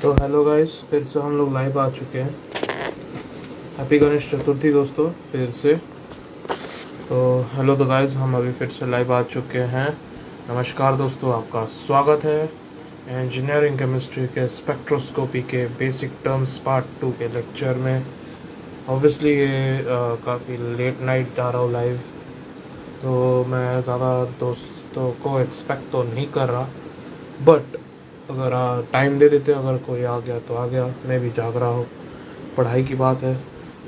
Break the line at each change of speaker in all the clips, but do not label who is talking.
तो hello guys, फिर से हम लोग लाइव आ चुके हैं। हैप्पी गणेश चतुर्थी दोस्तों, फिर से। तो हेलो तो गाइस, हम अभी फिर से लाइव आ चुके हैं। नमस्कार दोस्तों, आपका स्वागत है इंजीनियरिंग केमिस्ट्री के स्पेक्ट्रोस्कोपी के बेसिक टर्म्स पार्ट 2 के लेक्चर में। ऑब्वियसली ये काफ़ी लेट नाइट आ रहा हूँ लाइव, तो मैं ज़्यादा दोस्तों को एक्सपेक्ट तो नहीं कर रहा, बट अगर टाइम दे देते, अगर कोई आ गया तो आ गया। मैं भी जाग रहा हूँ, पढ़ाई की बात है,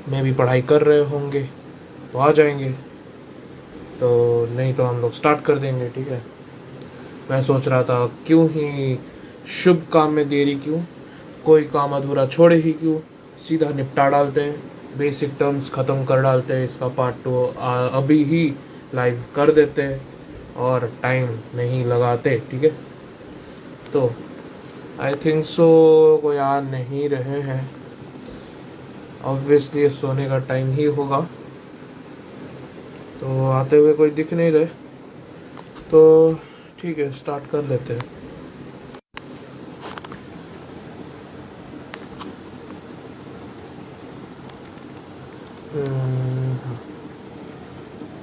मैं भी पढ़ाई कर रहे होंगे तो आ जाएंगे, तो नहीं तो हम लोग स्टार्ट कर देंगे। ठीक है, मैं सोच रहा था क्यों ही शुभ काम में देरी क्यों, कोई काम अधूरा छोड़े ही क्यों, सीधा निपटा डालते हैं, बेसिक टर्म्स ख़त्म कर डालते हैं। इसका पार्ट 2 अभी ही लाइव कर देते हैं और टाइम नहीं लगाते। ठीक है, तो आई थिंक सो कोई आ नहीं रहे हैं। ऑब्वियसली सोने का टाइम ही होगा, तो आते हुए कोई दिख नहीं रहे, तो ठीक है, स्टार्ट कर लेते हैं।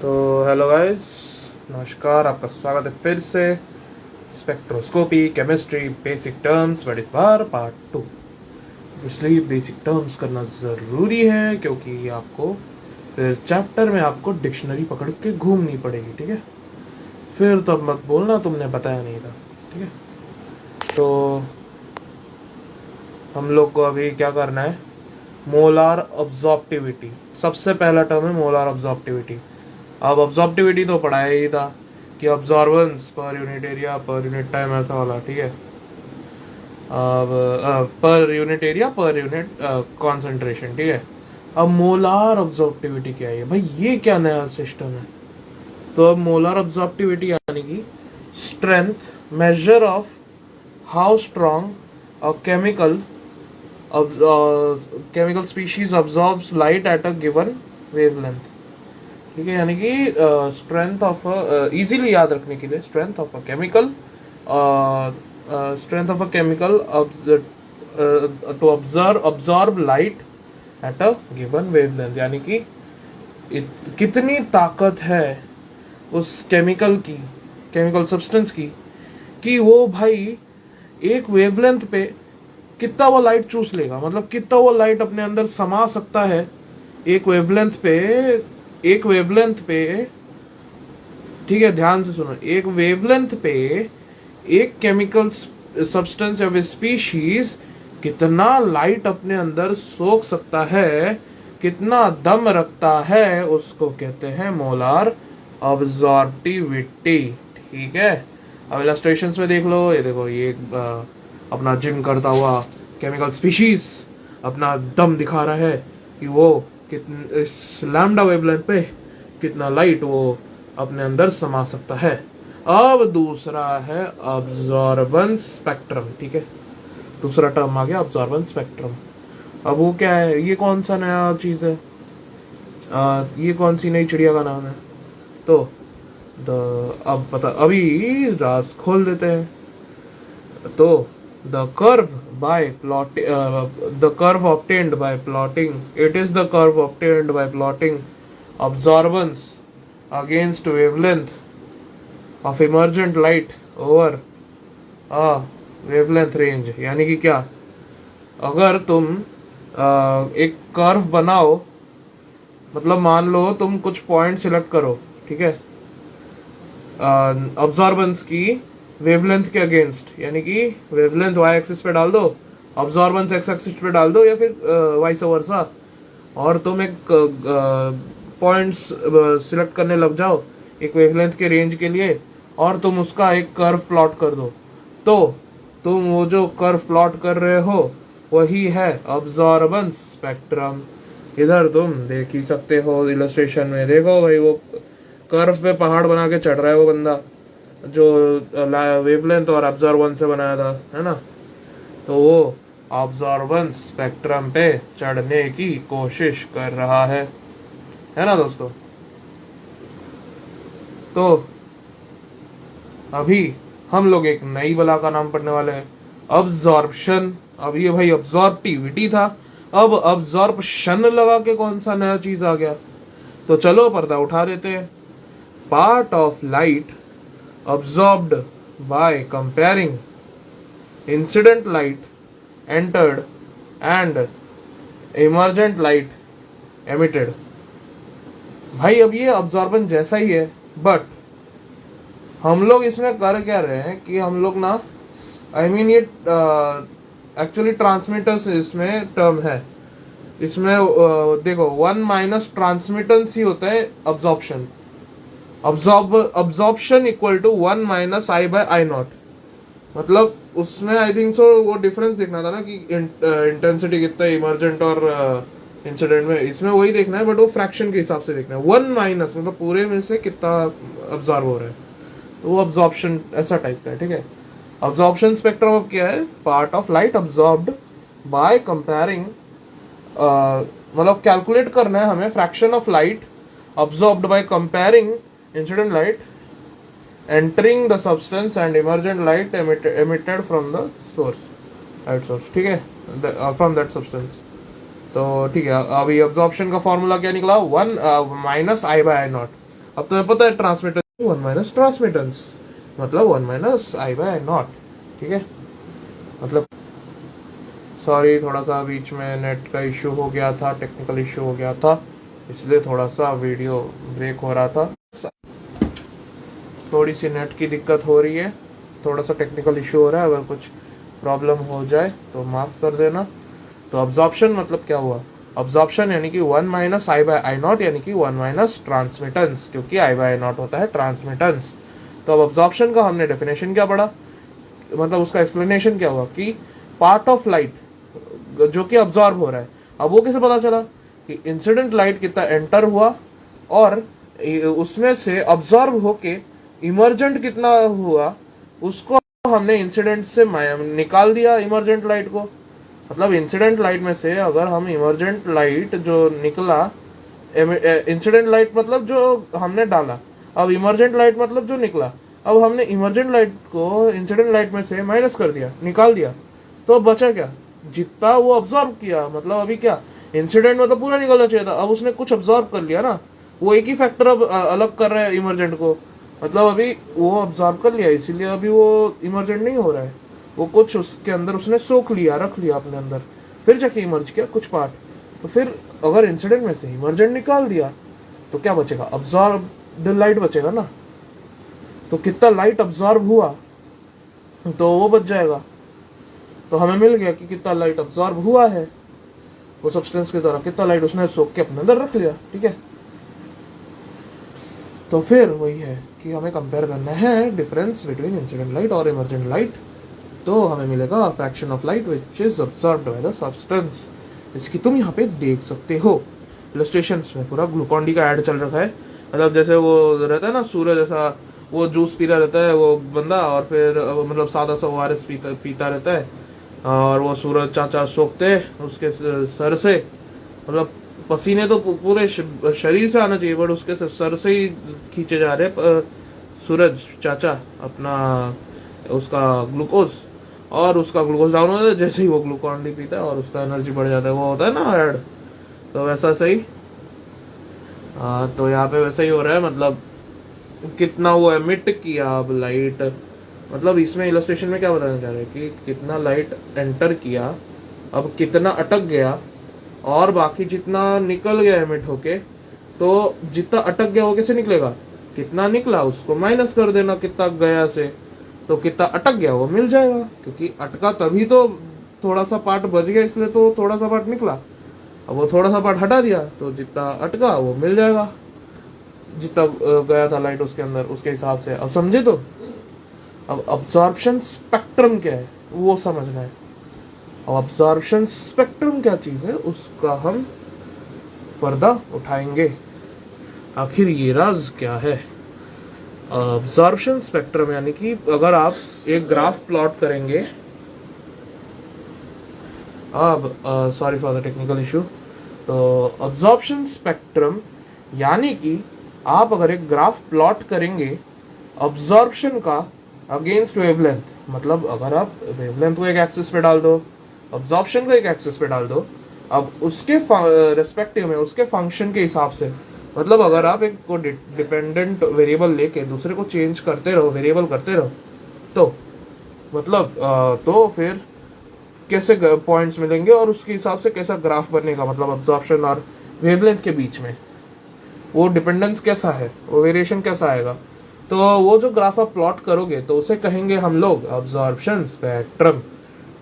तो हेलो गाइस, नमस्कार, आपका स्वागत है फिर से spectroscopy chemistry basic terms, but इस बार पार्ट 2। इसलिए बेसिक टर्म्स करना ज़रूरी है, क्योंकि आपको फिर चैप्टर में आपको डिक्शनरी पकड़ के घूमनी पड़ेगी। ठीक है, फिर तब मत बोलना तुमने बताया नहीं था। ठीक है, तो हम लोग को अभी क्या करना है, मोलार अब्जॉर्प्टिविटी। सबसे पहला टर्म है मोलार अब्जॉर्प्टिविटी। अब अब्जॉर्प्टिविटी तो पढ़ाया ही था कि absorbance per unit area per unit time, ऐसा वाला। ठीक है, अब per unit area per unit concentration. ठीक है, अब मोलार अब्जॉर्प्टिविटी क्या है भाई, ये क्या नया सिस्टम है। तो अब मोलार अब्जॉर्प्टिविटी यानी कि strength, measure of how strong a chemical species absorbs light at a given wavelength. ठीक है, यानी कि स्ट्रेंथ ऑफ, इजीली याद रखने के लिए, strength of a chemical to absorb light at a given wavelength. यानी कि कितनी ताकत है उस केमिकल सब्सटेंस की, कि वो भाई एक वेवलेंथ पे कितना वो लाइट चूस लेगा, मतलब कितना वो लाइट अपने अंदर समा सकता है एक वेवलेंथ पे। ठीक है, ध्यान से सुनो, एक वेवलेंथ पे एक केमिकल सब्सटेंस या स्पीशीज कितना लाइट अपने अंदर सोख सकता है, कितना दम रखता है, उसको कहते हैं मोलार अब्जॉर्प्टिविटी। ठीक है, अब इलस्ट्रेशंस में देख लो, ये देखो, ये अपना जिम करता हुआ केमिकल स्पीशीज अपना दम दिखा रहा है कि वो कितने इस लैम्डा वेवलेंथ पे कितना लाइट वो अपने अंदर समा सकता है। अब दूसरा है अब्जॉर्बेंस स्पेक्ट्रम। ठीक है, दूसरा टर्म आ गया अब्जॉर्बेंस स्पेक्ट्रम। अब वो क्या है, ये कौन सा नया चीज है, ये कौन सी नई चिड़िया का नाम है। तो अब पता, अभी राज खोल देते हैं। तो the curve obtained by plotting, it is the curve obtained by plotting absorbance against wavelength of emergent light over a wavelength range। यानी कि क्या, अगर तुम एक कर्व बनाओ, मतलब मान लो तुम कुछ पॉइंट सिलेक्ट करो, ठीक है, अब्जॉर्बेंस की वेवलेंथ के अगेंस्ट, यानी कि वेवलेंथ वाई एक्सिस पे डाल दो, अब्जॉर्बेंस एक्स एक्सिस पे डाल दो, या फिर वाइस वर्सा, और तुम एक पॉइंट्स सिलेक्ट करने लग जाओ एक वेवलेंथ के रेंज के लिए, और तुम उसका एक कर्व प्लॉट कर दो, तो तुम वो जो कर्व प्लॉट कर रहे हो वही है अब्जॉर्बेंस स्पेक्ट्रम। इधर तुम देख ही सकते हो इलस्ट्रेशन में, देखो भाई, वो कर्व पे पहाड़ बना के चढ़ रहा है वो बंदा, जो वेवलेंथ और अब्जॉर्बेंस से बनाया था, है ना। तो वो अब्जॉर्बेंस स्पेक्ट्रम पे चढ़ने की कोशिश कर रहा है ना दोस्तों। तो अभी हम लोग एक नई बला का नाम पढ़ने वाले हैं, अब्जॉर्प्शन, अब ये भाई अब्जॉर्प्टिविटी था, अब अब्जॉर्प्शन लगा के कौन सा नया चीज आ गया। तो चलो पर्दा उठा देते हैं। Part of light absorbed by comparing incident light entered and emergent light emitted. भाई अब ये अब्जॉर्बन जैसा ही है, बट हम लोग इसमें कर क्या रहे हैं कि हम लोग ना, ये एक्चुअली ट्रांसमिटर्स इसमें टर्म है। इसमें देखो 1 माइनस ट्रांसमिटेंस ही होता है absorption. Absorption equal to 1 minus I by I naught. मतलब उसमें आई थिंक सो वो डिफरेंस देखना था ना कि इंटेंसिटी कितना इमर्जेंट और इंसिडेंट में, इसमें वही देखना है, बट वो फ्रैक्शन के हिसाब से देखना है। 1 माइनस मतलब पूरे में से कितना अब्जॉर्ब हो रहा है, तो वो अब्जॉर्प्शन ऐसा टाइप का है, ठीक है। अब्जॉर्प्शन स्पेक्ट्रम ऑफ क्या है, part of light absorbed by comparing, मतलब कैलकुलेट करना है हमें fraction of light absorbed by comparing incident light entering the substance and emergent light emitted from the source, light source, ठीक है, फ्रॉम दैट सब्सटेंस। तो ठीक है, अभी अब्जॉर्प्शन का फॉर्मूला क्या निकला, 1 minus I by I naught. अब तुम्हें पता है ट्रांसमिटेंस 1 माइनस ट्रांसमिटेंस मतलब 1 minus I by I naught, ठीक है। मतलब सॉरी, थोड़ा सा बीच में नेट का इश्यू हो गया था, टेक्निकल इश्यू हो गया था, इसलिए थोड़ा सा वीडियो ब्रेक हो रहा था। थोड़ी सी नेट की दिक्कत हो रही है, थोड़ा सा टेक्निकल इश्यू हो रहा है, अगर कुछ प्रॉब्लम हो जाए तो माफ कर देना। तो अब्जॉर्प्शन मतलब क्या हुआ, अब्जॉर्प्शन यानी कि 1 minus I by I naught, यानी कि 1 माइनस ट्रांसमिटेंस, क्योंकि आई बाय आई नॉट होता है ट्रांसमिटेंस। तो अब अब्जॉर्प्शन का हमने डेफिनेशन क्या पढ़ा, मतलब उसका एक्सप्लेनेशन क्या हुआ कि पार्ट ऑफ लाइट जो कि अब्जॉर्ब हो रहा है। अब वो कैसे पता चला कि इंसिडेंट लाइट कितना एंटर हुआ और उसमें से अब्जॉर्ब होके इमर्जेंट कितना हुआ, उसको हमने इंसिडेंट से निकाल दिया इमर्जेंट लाइट को। मतलब इंसिडेंट लाइट में से अगर हम इमर्जेंट लाइट जो निकला, इंसिडेंट लाइट मतलब जो हमने डाला, अब इमर्जेंट लाइट मतलब जो निकला, अब हमने इमर्जेंट लाइट को इंसिडेंट लाइट में से माइनस कर दिया, निकाल दिया, तो बचा क्या, जितना वो अब्सॉर्ब किया। मतलब अभी क्या, इंसिडेंट मतलब पूरा निकलना चाहिए था, अब उसने कुछ अब्सॉर्ब कर लिया ना, वो एक ही फैक्टर अब अलग कर रहा है इमर्जेंट को, मतलब अभी वो अब्सॉर्ब कर लिया, इसीलिए अभी वो इमर्जेंट नहीं हो रहा है, वो कुछ उसके अंदर उसने सोख लिया, रख लिया अपने अंदर, फिर जाके इमर्ज किया कुछ पार्ट। तो फिर अगर इंसिडेंट में से इमर्जेंट निकाल दिया तो क्या बचेगा, अब्सॉर्ब्ड लाइट बचेगा ना। तो कितना लाइट अब्सॉर्ब हुआ तो वो बच जाएगा। तो हमें मिल गया कि कितना लाइट अब्सॉर्ब हुआ है वो सब्सटेंस के द्वारा, कितना लाइट उसने सोख के अपने अंदर रख लिया, ठीक है। तो फिर वही है कि हमें कंपेयर करना है डिफरेंस बिटवीन इंसिडेंट लाइट और इमर्जेंट लाइट। तो हमें मिलेगा fraction of light which is absorbed by the substance. इसकी तुम यहाँ पे देख सकते हो इलस्ट्रेशंस में, पूरा ग्लूकॉन डी का ऐड चल रखा है। मतलब जैसे वो रहता है ना सूरज जैसा, वो जूस पी रहा रहता है वो बंदा, और फिर मतलब सादा सा ORS पीता रहता है, और वो सूरज चाचा सोखते हैं उसके सर से, मतलब पसीने तो पूरे शरीर से आना चाहिए, बट उसके सर से ही खींचे जा रहे सूरज चाचा अपना उसका ग्लूकोज, और उसका ग्लूकोज डाउन हो जाता है जैसे ही वो ग्लूकॉन डी पीता है, और उसका एनर्जी बढ़ जाता है, वो होता है ना ऐड। तो वैसा सही, तो यहाँ पे वैसा ही हो रहा है, मतलब कितना वो एमिट किया अब लाइट, मतलब इसमें इलस्ट्रेशन में क्या बताना चाह रहे हैं कि कितना लाइट एंटर किया, अब कितना अटक गया, और बाकी जितना निकल गया एमिट होके, तो जितना अटक गया वो कैसे निकलेगा, कितना निकला उसको माइनस कर देना कितना गया से, तो कितना अटक गया वो मिल जाएगा, क्योंकि अटका तभी तो थोड़ा सा पार्ट बच गया, इसलिए तो थोड़ा सा पार्ट निकला। अब वो थोड़ा सा पार्ट हटा दिया तो जितना अटका वो मिल जाएगा, जितना गया था लाइट उसके अंदर उसके हिसाब से। अब समझे तो, अब अब्जॉर्प्शन स्पेक्ट्रम क्या है वो समझना है। अब अब्जॉर्प्शन स्पेक्ट्रम क्या चीज है उसका हम पर्दा उठाएंगे, आखिर ये राज क्या है। अब्जॉर्प्शन स्पेक्ट्रम यानी कि अगर आप एक ग्राफ प्लॉट करेंगे, अब sorry for the technical issue, तो अब्जॉर्प्शन स्पेक्ट्रम यानी कि आप अगर एक ग्राफ प्लॉट करेंगे अब्जॉर्प्शन का अगेंस्ट वेवलेंथ, मतलब अगर आप वेवलेंथ को एक एक्सिस पे डाल दो, अब्जॉर्प्शन को एक एक्सिस पे डाल दो, अब उसके रेस्पेक्टिव में उसके फंक्शन के हिसाब से, मतलब अगर आप एक को डिपेंडेंट वेरिएबल लेके दूसरे को चेंज करते रहो, वेरिएबल करते रहो, तो मतलब तो फिर कैसे पॉइंट्स मिलेंगे और उसके हिसाब से कैसा ग्राफ बनेगा, मतलब अब्जॉर्प्शन और वेवलेंथ के बीच में वो डिपेंडेंस कैसा है, वो वेरिएशन कैसा आएगा। तो वो जो ग्राफ आप प्लॉट करोगे तो उसे कहेंगे हम लोग अब्जॉर्प्शन स्पेक्ट्रम।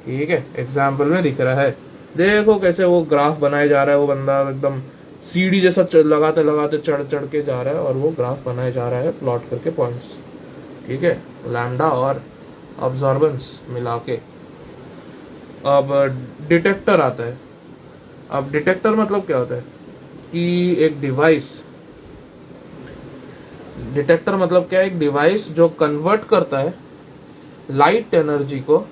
ठीक है, एग्जाम्पल में दिख रहा है, देखो कैसे वो ग्राफ बनाया जा रहा है, वो बंदा एकदम सीढ़ी जैसा लगाते लगाते चढ़ चढ़ के जा रहा है और वो ग्राफ बनाया जा रहा है प्लॉट करके पॉइंट्स। ठीक है, लैम्डा और अब्जॉर्बेंस मिला के। अब डिटेक्टर आता है। अब डिटेक्टर मतलब क्या होता है कि एक डिवाइस, डिटेक्टर मतलब क्या है, एक डिवाइस जो कन्वर्ट करता है लाइट एनर्जी को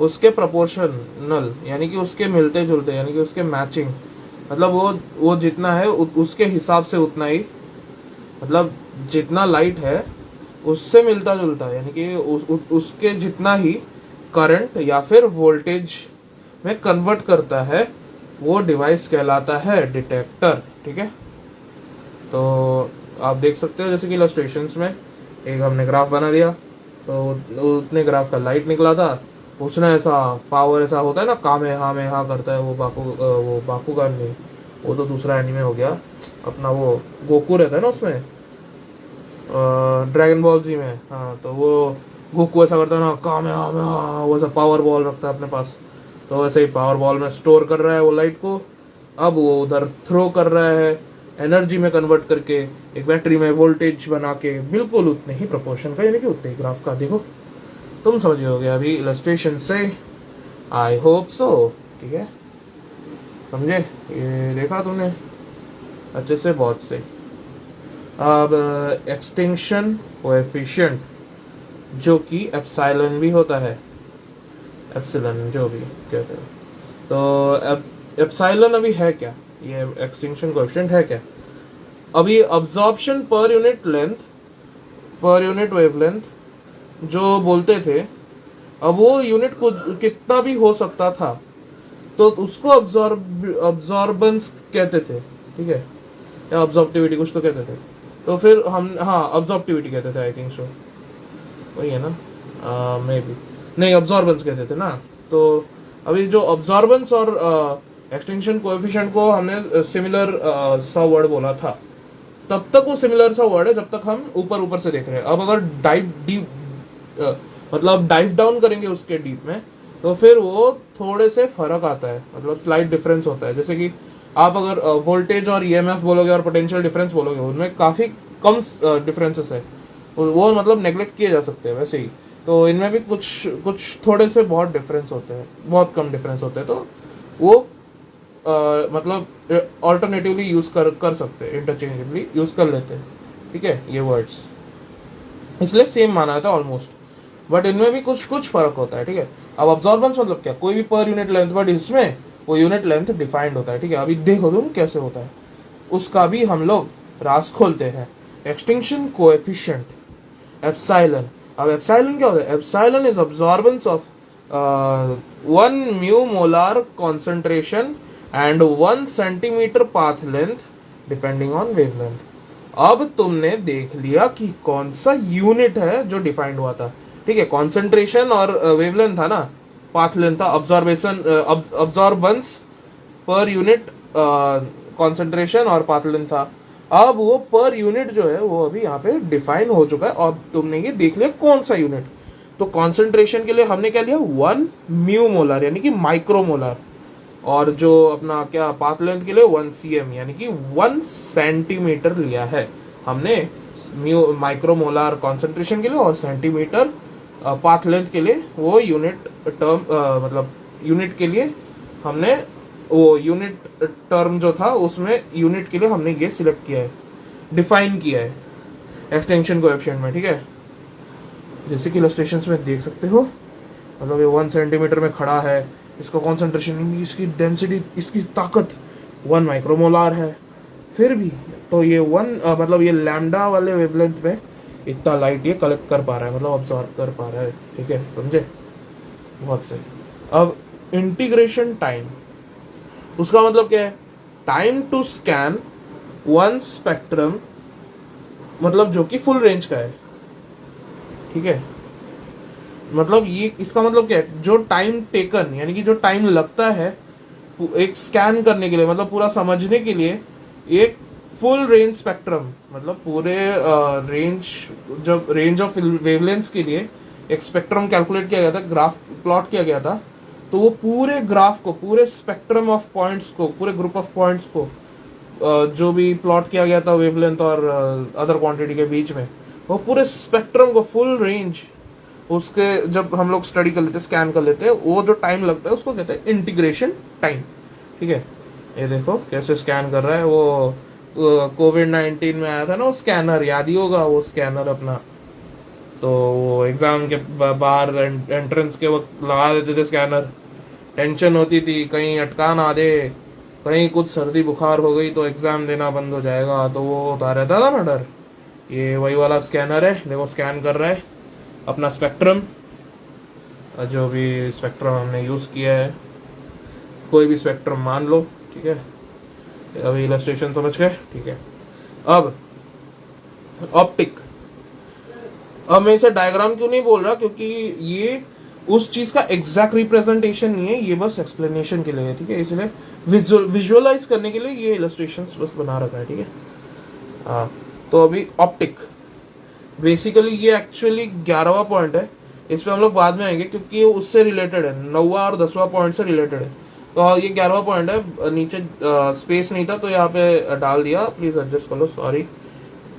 उसके प्रोपोर्शनल, यानी कि उसके मिलते जुलते, यानी कि उसके मैचिंग, मतलब वो जितना है उसके हिसाब से उतना ही, मतलब जितना लाइट है उससे मिलता जुलता, यानी कि उसके जितना ही करंट या फिर वोल्टेज में कन्वर्ट करता है, वो डिवाइस कहलाता है डिटेक्टर। ठीक है, तो आप देख सकते हो जैसे कि इलस्ट्रेशंस में एक हमने ग्राफ बना दिया, तो उतने ग्राफ का लाइट निकला था, उसने ऐसा पावर ऐसा होता है ना, कामे हाँ करता है, वो बाकू का नहीं, वो तो दूसरा एनिमे हो गया अपना, वो गोकू रहता है ना उसमें, ड्रैगन बॉल जी में। हाँ, तो वो गोकू ऐसा करता है ना, कामे हाँ, वो ऐसा पावर बॉल रखता है अपने पास, तो वैसे ही पावर बॉल में स्टोर कर रहा है वो लाइट को, अब वो उधर थ्रो कर रहा है एनर्जी में कन्वर्ट करके एक बैटरी में वोल्टेज बना के, बिल्कुल उतने ही प्रोपोर्शन का, यानी कि उतने ही ग्राफ का। देखो तुम समझ गए अभी इलस्ट्रेशन से, आई होप सो। ठीक है, समझे, ये देखा तुमने अच्छे से, बहुत से। अब एक्सटिंक्शन कोएफिशिएंट जो कि एप्सिलॉन भी होता है, एप्सिलॉन जो भी कहते हैं, तो एप्सिलॉन अभी है क्या, ये एक्सटिंक्शन कोएफिशिएंट है क्या। अभी absorption per unit length, per unit wavelength जो बोलते थे, अब वो यूनिट को कितना भी हो सकता था, तो उसको अब्जॉर्बेंस कहते थे। ठीक है, या अब्जॉर्प्टिविटी कुछ तो कहते थे, तो फिर हम, हाँ अब्जॉर्प्टिविटी कहते थे, आई थिंक सो, वही है ना, मे बी, नहीं अब्जॉर्बेंस कहते थे ना। तो अभी जो अब्जॉर्बेंस और एक्सटिंक्शन कोएफिशिएंट को हमने सिमिलर सा वर्ड बोला था, तब तक वो सिमिलर सा वर्ड है जब तक हम ऊपर ऊपर से देख रहे हैं। अब अगर मतलब डाइव डाउन करेंगे उसके डीप में, तो फिर वो थोड़े से फर्क आता है, मतलब स्लाइट डिफरेंस होता है। जैसे कि आप अगर वोल्टेज और ईएमएफ बोलोगे और पोटेंशियल डिफरेंस बोलोगे, उनमें काफी कम डिफरेंसेस है, वो मतलब नेग्लेक्ट किए जा सकते हैं। वैसे ही तो इनमें भी कुछ थोड़े से बहुत डिफरेंस होते हैं, बहुत कम डिफरेंस होते हैं, तो वो मतलब ऑल्टरनेटिवली यूज कर सकते हैं, इंटरचेंजेबली यूज कर लेते हैं। ठीक है, ये वर्ड्स इसलिए सेम माना जाता है ऑलमोस्ट, बट इनमें भी कुछ फर्क होता है। ठीक है, अब अब्जॉर्बेंस मतलब क्या, कोई भी पर यूनिट लेंथ, बट इसमें वो यूनिट लेंथ डिफाइंड होता है। ठीक है, अभी देखो तुम कैसे होता है, उसका भी हम लोग राज खोलते हैं। Extinction coefficient epsilon. अब एप्सिलॉन क्या होता है, epsilon is absorbance of 1 mu molar concentration and 1 centimetre path length depending on wavelength. अब तुमने देख लिया कि कौन सा यूनिट है जो डिफाइंड हुआ था। ठीक है, कॉन्सेंट्रेशन और वेवलेंथ था ना, पाथ लेंथ था, अब्जॉर्बेंस पर यूनिट कॉन्सेंट्रेशन और पाथ लेंथ था। अब वो पर यूनिट जो है वो अभी यहाँ पे डिफाइन हो चुका है, और तुमने ये देख लिया कौन सा यूनिट। तो कॉन्सेंट्रेशन के लिए हमने क्या लिया, 1 म्यू मोलर यानी कि माइक्रोमोलर, और जो अपना क्या पाथ लेंथ के लिए 1 cm यानी कि 1 सेंटीमीटर लिया है हमने माइक्रोमोलर कॉन्सेंट्रेशन के लिए, और सेंटीमीटर पाथ लेंथ के लिए। वो यूनिट टर्म मतलब यूनिट के लिए हमने वो यूनिट टर्म जो था उसमें यूनिट के लिए हमने ये सिलेक्ट किया है, डिफाइन किया है एक्सटेंशन कोएफिशिएंट में। ठीक है, जैसे कि इलस्ट्रेशंस में देख सकते हो, मतलब ये 1 सेंटीमीटर में खड़ा है, इसका कॉन्सेंट्रेशन, इसकी डेंसिटी, इसकी ताकत 1 माइक्रोमोलार है। फिर भी तो ये 1 मतलब ये लैम्डा वाले वेवलेंथ में इतना लाइट ये कलेक्ट कर पा रहा है, मतलब ऑब्जॉर्व कर पा रहा है। ठीक है, समझे? बहुत सही। अब इंटीग्रेशन टाइम, उसका मतलब क्या है? Time to scan one spectrum, मतलब जो कि फुल रेंज का है। ठीक है, मतलब ये इसका मतलब क्या है? जो टाइम टेकन, यानी कि जो टाइम लगता है एक स्कैन करने के लिए, मतलब पूरा समझने के लिए, एक फुल रेंज स्पेक्ट्रम, मतलब पूरे रेंज, जब रेंज ऑफ वेवलेंथ्स के लिए एक स्पेक्ट्रम कैलकुलेट किया गया था, ग्राफ प्लॉट किया गया था, तो वो पूरे ग्राफ को, पूरे स्पेक्ट्रम ऑफ पॉइंट्स को, पूरे ग्रुप ऑफ पॉइंट्स को जो भी प्लॉट किया गया था वेवलेंथ और अदर क्वांटिटी के बीच में, वो पूरे स्पेक्ट्रम को, फुल रेंज, उसके जब हम लोग स्टडी कर लेते हैं, स्कैन कर लेते हैं, वो जो टाइम लगता है उसको कहते हैं इंटीग्रेशन टाइम। ठीक है, ये देखो कैसे स्कैन कर रहा है वो। कोविड-19 में आया था ना वो स्कैनर, याद ही होगा वो स्कैनर अपना, तो वो एग्जाम के बाहर एंट्रेंस के वक्त लगा देते थे स्कैनर। टेंशन होती थी कहीं अटका ना दे, कहीं कुछ सर्दी बुखार हो गई तो एग्जाम देना बंद हो जाएगा, तो वो होता रहता था ना डर। ये वही वाला स्कैनर है, देखो स्कैन कर रहा है अपना स्पेक्ट्रम, जो भी स्पेक्ट्रम हमने यूज किया है, कोई भी स्पेक्ट्रम मान लो। ठीक है, अभी इलस्ट्रेशन समझ गए? ठीक है, अब ऑप्टिक। अब मैं इसे डायग्राम क्यों नहीं बोल रहा, क्योंकि ये उस चीज का एग्जैक्ट रिप्रेजेंटेशन नहीं है, ये बस एक्सप्लेनेशन के लिए है। ठीक है, इसलिए विजुअलाइज करने के लिए ये इलस्ट्रेशंस बस बना रखा है। ठीक है, हाँ। तो अभी ऑप्टिक, बेसिकली ये एक्चुअली 11वां पॉइंट है, इस पे हम लोग बाद में आएंगे क्योंकि ये उससे रिलेटेड है, 9वां और 10वां पॉइंट से रिलेटेड है। तो ये 11वां पॉइंट है, नीचे स्पेस नहीं था तो यहाँ पे डाल दिया, प्लीज एडजस्ट कर लो, सॉरी,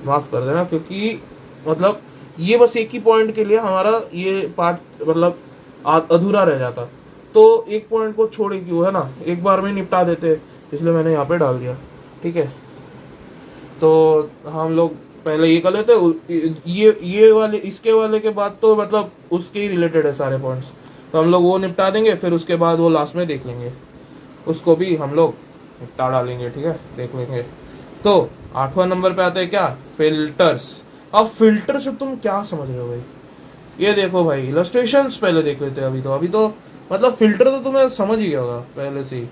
माफ कर देना, क्योंकि मतलब ये बस एक ही पॉइंट के लिए हमारा ये पार्ट मतलब अधूरा रह जाता, तो एक पॉइंट को छोड़े क्यों, है ना, एक बार में निपटा देते, इसलिए मैंने यहाँ पे डाल दिया। ठीक है, तो हम लोग पहले ये कर लेते, ये वाले, इसके वाले के बाद तो मतलब उसके ही रिलेटेड है सारे पॉइंट्स, तो हम लोग वो निपटा देंगे, फिर उसके बाद वो लास्ट में देख लेंगे, उसको भी हम लोग निपटा डालेंगे। ठीक है, देख लेंगे। तो 8वां नंबर पे आता है क्या? फिल्टर्स। अब फिल्टर से तुम क्या समझ रहे हो भाई? ये देखो भाई, इलस्ट्रेशंस पहले देख लेते हैं। अभी तो मतलब फिल्टर तो तुम्हें समझ ही गया होगा पहले से ही,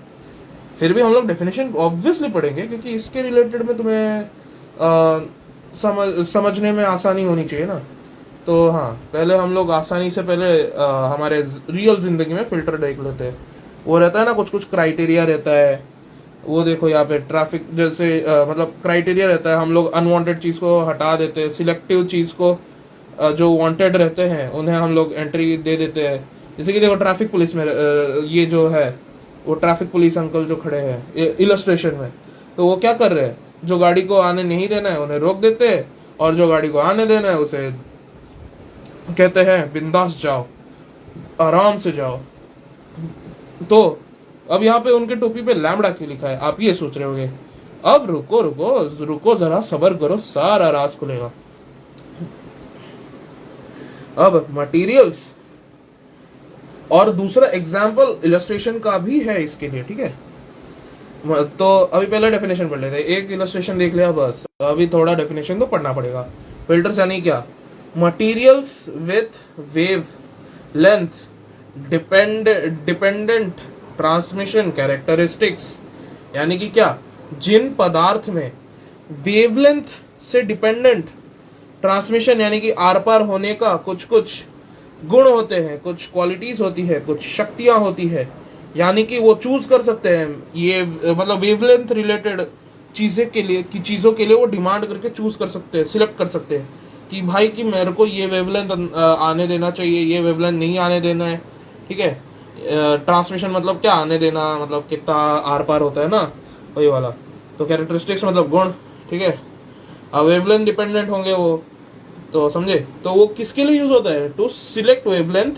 फिर भी हम लोग डेफिनेशन ऑब्वियसली पढ़ेंगे क्योंकि इसके रिलेटेड में तुम्हें समझने में आसानी होनी चाहिए ना। तो हाँ, पहले हम लोग आसानी से पहले हमारे रियल जिंदगी में फिल्टर देख लेते हैं। वो रहता है ना, कुछ कुछ क्राइटेरिया रहता है, वो देखो यहाँ पे ट्रैफिक जैसे मतलब क्राइटेरिया रहता है, हम लोग अनवांटेड चीज को हटा देते हैं, सिलेक्टिव चीज को जो वांटेड रहते हैं उन्हें हम लोग एंट्री दे देते हैं। जैसे कि देखो ट्रैफिक पुलिस में ये जो है वो ट्रैफिक पुलिस अंकल जो खड़े हैं इलस्ट्रेशन में, तो वो क्या कर रहे हैं, जो गाड़ी को आने नहीं देना है उन्हें रोक देते हैं, और जो गाड़ी को आने देना है उसे कहते हैं बिंदास जाओ, आराम से जाओ। तो अब यहाँ पे उनके टोपी पे लैम्बडा क्यों लिखा है, आप ये सोच रहे होंगे। अब रुको रुको रुको, जरा सब्र करो, सारा राज खुलेगा। अब मटेरियल्स, और दूसरा एग्जाम्पल इलस्ट्रेशन का भी है इसके लिए। ठीक है, तो अभी पहले डेफिनेशन पढ़ लेते हैं, एक इलस्ट्रेशन देख लिया बस, अभी थोड़ा डेफिनेशन तो पढ़ना पड़ेगा। फिल्टर्स यानी क्या? Materials with wave length dependent transmission characteristics, यानी कि क्या, जिन पदार्थ में वेवलेंथ से डिपेंडेंट ट्रांसमिशन यानी कि आर पार होने का कुछ कुछ गुण होते हैं, कुछ क्वालिटीज होती है, कुछ शक्तियां होती है, यानी कि वो चूज कर सकते हैं, ये मतलब वेवलेंथ रिलेटेड चीजें के लिए की चीजों के लिए वो डिमांड करके चूज कर सकते हैं, सिलेक्ट कर सकते हैं कि भाई कि मेरे को ये वेवलेंथ आने देना चाहिए, ये वेवलेंथ नहीं आने देना है। ठीक है, ट्रांसमिशन मतलब क्या, आने देना मतलब कितना आर पार होता है ना, वही वाला। तो कैरेक्टरिस्टिक्स मतलब गुण। ठीक है, अब वेवलेंथ डिपेंडेंट होंगे वो, तो समझे, तो वो किसके लिए यूज होता है? टू सिलेक्ट वेवलेंथ,